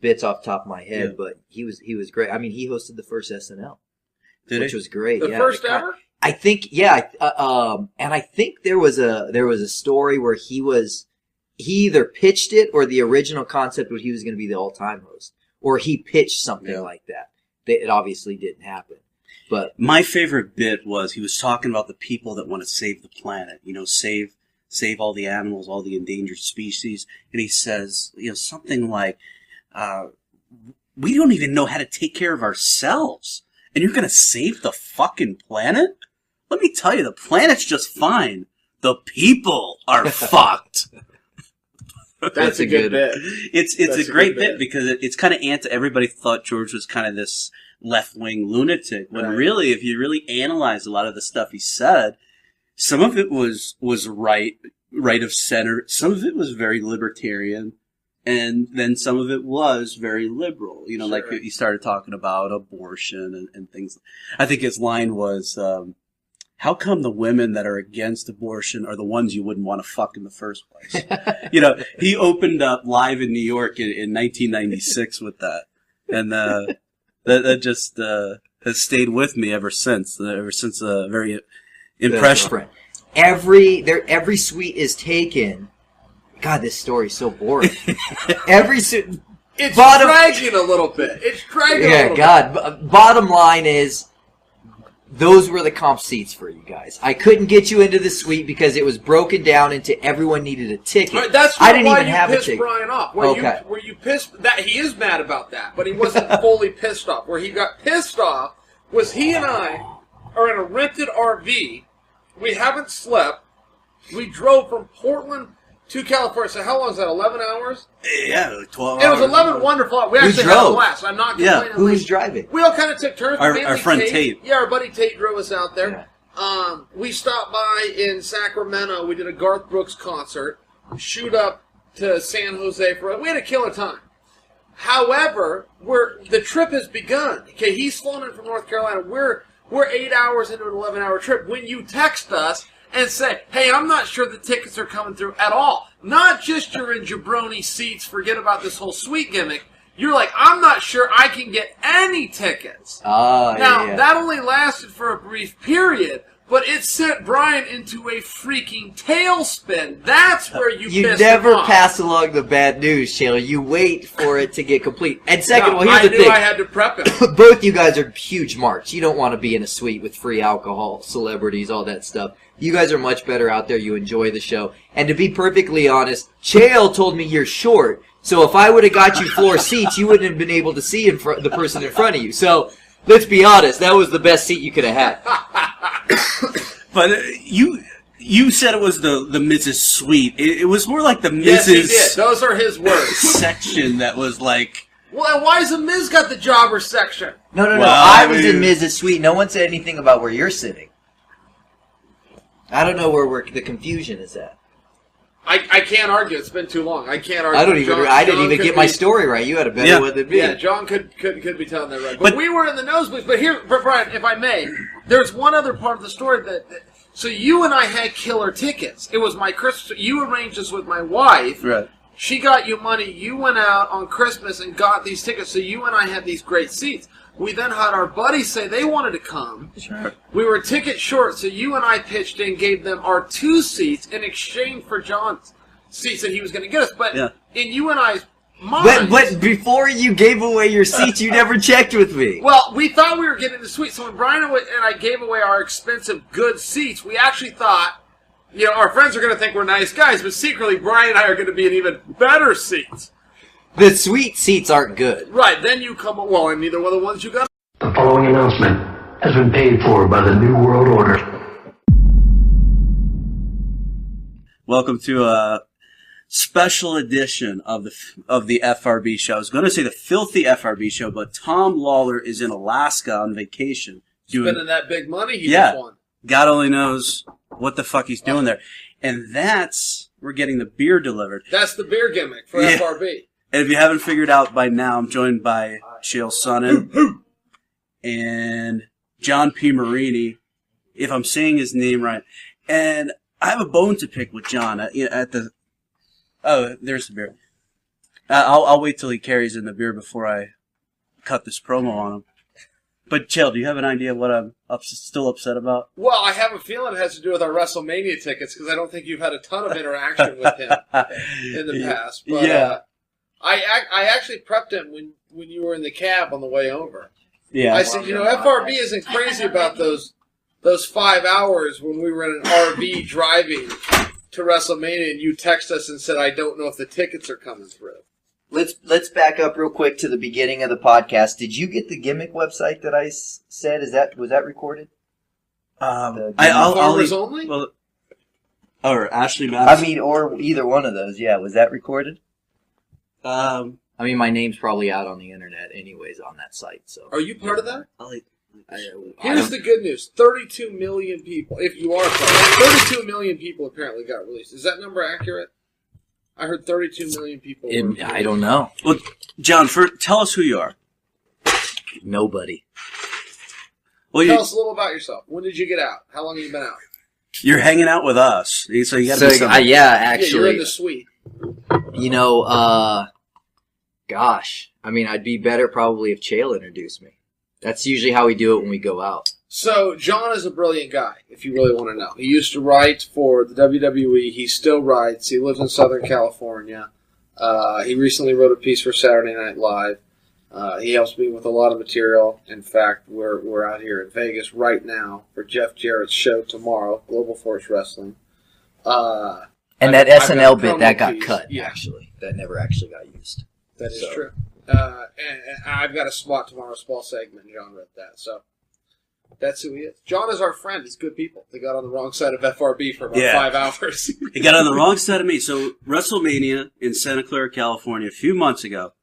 bits off the top of my head, but he was great. I mean, he hosted the first SNL, which was great. The first ever? I think, yeah. And I think there was a story where he either pitched it or the original concept was he was going to be the all-time host, or he pitched something like that. It obviously didn't happen. But my favorite bit was he was talking about the people that want to save the planet, save all the animals, all the endangered species. And he says, something like, we don't even know how to take care of ourselves. And you're going to save the fucking planet? Let me tell you, the planet's just fine. The people are fucked. That's a good bit. It's a great bit because it's kind of everybody thought George was kind of this left-wing lunatic, when really, if you really analyze a lot of the stuff he said, some of it was right of center, some of it was very libertarian, and then some of it was very liberal. Like he started talking about abortion and things. I think his line was, how come the women that are against abortion are the ones you wouldn't want to fuck in the first place? He opened up live in New York in 1996 with that. And that just has stayed with me ever since. Very impressionable. Every suite is taken. God, this story's so boring. It's dragging a little bit. Bottom line is, those were the comp seats for you guys. I couldn't get you into the suite because it was broken down into everyone needed a ticket. Right, that's I didn't why even you have a pissed ticket. Brian off. Were you pissed that he is mad about that, but he wasn't fully pissed off. Where he got pissed off was he and I are in a rented RV. We haven't slept. We drove from Portland to California. So how long is that? 11 hours? Yeah, like 12 It hours. was 11 wonderful hours. We actually had a drove? blast. I'm not Yeah. complaining. Who was driving? We all kind of took turns. Our mainly friend Tate. Yeah, our buddy Tate drove us out there. We stopped by in Sacramento. We did a Garth Brooks concert. Shoot up to San Jose for. We had a killer time. However, the trip has begun. Okay, he's flown in from North Carolina. We're 8 hours into an 11-hour trip. When you text us and say, "Hey, I'm not sure the tickets are coming through at all," not just you're in jabroni seats. Forget about this whole suite gimmick. You're like, "I'm not sure I can get any tickets." Oh, Now yeah. that only lasted for a brief period. But it sent Brian into a freaking tailspin. That's where you You pissed never him off. pass along the bad news, Chael. You wait for it to get complete. And second No, of all, here's I the knew thing. I had to prep him. Both you guys are huge marks. You don't want to be in a suite with free alcohol, celebrities, all that stuff. You guys are much better out there. You enjoy the show. And to be perfectly honest, Chael told me you're short. So if I would have got you floor seats, you wouldn't have been able to see the person in front of you. So let's be honest. That was the best seat you could have had. But you said it was the Mrs. Suite. It was more like the Mrs. Yes, he did. Those are his words. section that was like... Well, and why has the Miz got the jobber section? No. Well, I I was mean- in Mrs. Suite. No one said anything about where you're sitting. I don't know where the confusion is at. I can't argue. It's been too long. I can't argue. I didn't even could get my be- story right. You had a better one than me. Yeah, John could be telling that right. But we were in the nosebleeds. But Brian, if I may, there's one other part of the story that so you and I had killer tickets. It was my Christmas. You arranged this with my wife. Right. She got you money. You went out on Christmas and got these tickets. So you and I had these great seats. We then had our buddies say they wanted to come. Sure. We were ticket short, so you and I pitched in, gave them our 2 seats in exchange for John's seats that he was going to get us. But Yeah. in you and I's minds... But before you gave away your seats, you never checked with me. Well, we thought we were getting the suite. So when Brian and I gave away our expensive, good seats, we actually thought, our friends are going to think we're nice guys, but secretly Brian and I are going to be in even better seats. The suite seats aren't good. Right, then you come... Well, and neither were the ones you got. The following announcement has been paid for by the New World Order. Welcome to a special edition of the FRB show. I was going to say the Filthy FRB show, but Tom Lawlor is in Alaska on vacation. Spending that big money he Yeah. just won. God only knows what the fuck he's doing there. And we're getting the beer delivered. That's the beer gimmick for Yeah. FRB. And if you haven't figured out by now, I'm joined by Chael Sonnen and John Piermarini, if I'm saying his name right. And I have a bone to pick with John Oh, there's the beer. I'll wait till he carries in the beer before I cut this promo on him. But Chael, do you have an idea of what I'm still upset about? Well, I have a feeling it has to do with our WrestleMania tickets because I don't think you've had a ton of interaction with him in the past. But, Yeah. I actually prepped him when you were in the cab on the way over. Yeah. I said, FRB isn't crazy about those 5 hours when we were in an RV driving to WrestleMania and you text us and said, I don't know if the tickets are coming through. Let's back up real quick to the beginning of the podcast. Did you get the gimmick website that I said? Was that recorded? Farmers Only? Well, or Ashley Madison. Or either one of those. Yeah, was that recorded? Um, My name's probably out on the internet anyways on that site. So Are you part of that? I Here's the good news. 32 million people, if you are part, 32 million people apparently got released. Is that number accurate? I heard 32 million people. I don't know. Well, John, tell us who you are. Nobody. Well, Tell us a little about yourself. When did you get out? How long have you been out? you're hanging out with us, so you got to be something. Yeah, actually. Yeah, you're in the suite. Gosh. I'd be better probably if Chael introduced me. That's usually how we do it when we go out. So, John is a brilliant guy, if you really want to know. He used to write for the WWE. He still writes. He lives in Southern California. He recently wrote a piece for Saturday Night Live. He helps me with a lot of material. In fact, we're out here in Vegas right now for Jeff Jarrett's show tomorrow, Global Force Wrestling. And that I've got SNL a bit, promo that got piece. cut, Yeah. actually. That never actually got used. That is true. And I've got a spot tomorrow, a small segment. John wrote that. So, That's who he is. John is our friend. He's good people. They got on the wrong side of FRB for about Yeah. 5 hours. He got on the wrong side of me. So WrestleMania in Santa Clara, California, a few months ago,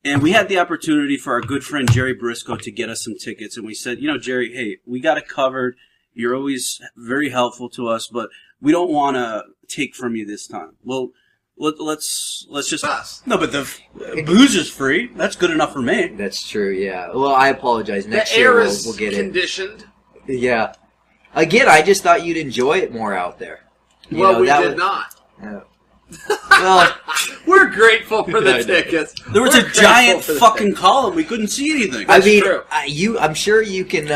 and we had the opportunity for our good friend Jerry Briscoe to get us some tickets, and we said, Jerry, hey, we got it covered. You're always very helpful to us, but we don't want to take from you this time. Well, let's just no, but the booze is free. That's good enough for me. That's true. Yeah. Well, I apologize. Next the year air is we'll get conditioned. it. Yeah. Again, I just thought you'd enjoy it more out there. You know, We that did was- not. Well, We're grateful for the tickets. There was We're a grateful giant for the fucking tickets. column. We couldn't see anything. I mean, true. I'm sure you can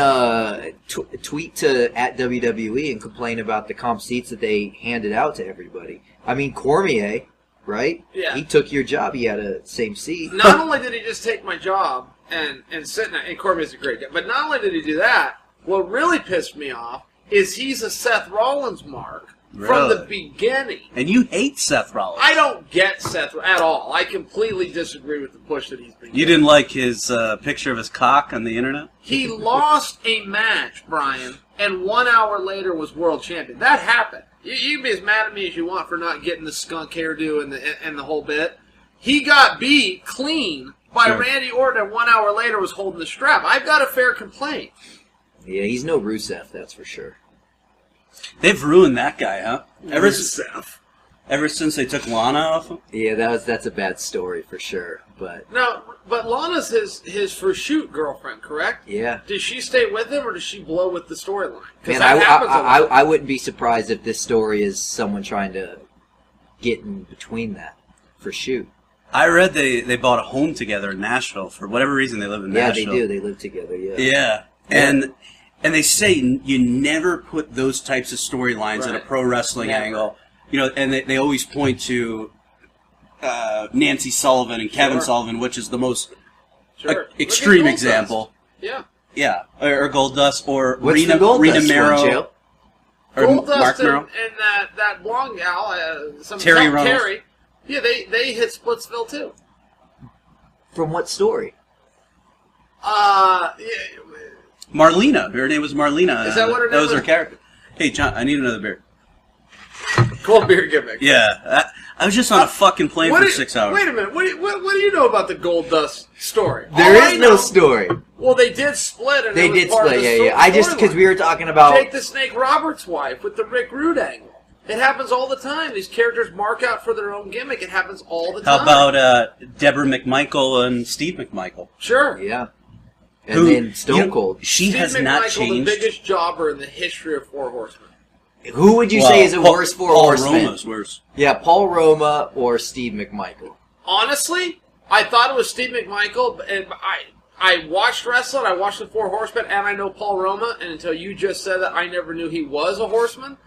tweet to @WWE and complain about the comp seats that they handed out to everybody. I mean, Cormier, right? Yeah. He took your job. He had a same seat. Not only did he just take my job and sit in it, and Corbin's a great guy, but not only did he do that, what really pissed me off is he's a Seth Rollins mark from the beginning. And you hate Seth Rollins. I don't get Seth at all. I completely disagree with the push that he's been You getting. didn't like his picture of his cock on the internet? He lost a match, Brian, and 1 hour later was world champion. That happened. You can be as mad at me as you want for not getting the skunk hairdo and the whole bit. He got beat clean by Sure. Randy Orton, and 1 hour later was holding the strap. I've got a fair complaint. Yeah, he's no Rusev, that's for sure. They've ruined that guy, huh? Ever Rusev. since they took Lana off him? Yeah, that's a bad story for sure. But No, but Lana's his for shoot girlfriend, correct? yeah, Does she stay with him, or does she blow with the storyline? Because man, that happens a lot. I wouldn't be surprised if this story is someone trying to get in between that for shoot. I read they bought a home together in Nashville. For whatever reason, they live in Yeah, Nashville. they do. They live together. Yeah. Yeah. And they say you never put those types of storylines in a Right. pro wrestling Never. angle. And they always point to Nancy Sullivan and Kevin Sure. Sullivan, which is the most Sure. Look at extreme Goldust. example. Yeah. Yeah, or Goldust, or What's Rena, the Goldust Rena one, Mero, Chael? or Mark Goldust Mero. and that blonde gal, Terry Reynolds. Terry. Yeah, they hit Splitsville too. From what story? Yeah, Marlena. Her name was Marlena. Is that what her name That was her was? character. Hey, John, I need another beer. cold beer gimmick. Yeah, I was just on a fucking plane for 6 hours. Wait a minute. What do you know about the Goldust story? There All I is no know- story. Well, they did split, and They it was did part split. of the Yeah. I just because we were talking about. Jake the Snake Roberts' wife with the Rick Rude angle. It happens all the time. These characters mark out for their own gimmick. It happens all the How time. about Deborah McMichael and Steve McMichael? Sure. Yeah. And Who- then Stone Cold. She Steve has McMichael, not the changed. biggest jobber in the history of Four Horsemen. Who would you Well, say is a Paul- worse Four Paul Horsemen? Roma's worse. Yeah, Paul Roma or Steve McMichael. Honestly, I thought it was Steve McMichael, and I watched wrestling, I watched the Four Horsemen, and I know Paul Roma, and until you just said that, I never knew he was a horseman.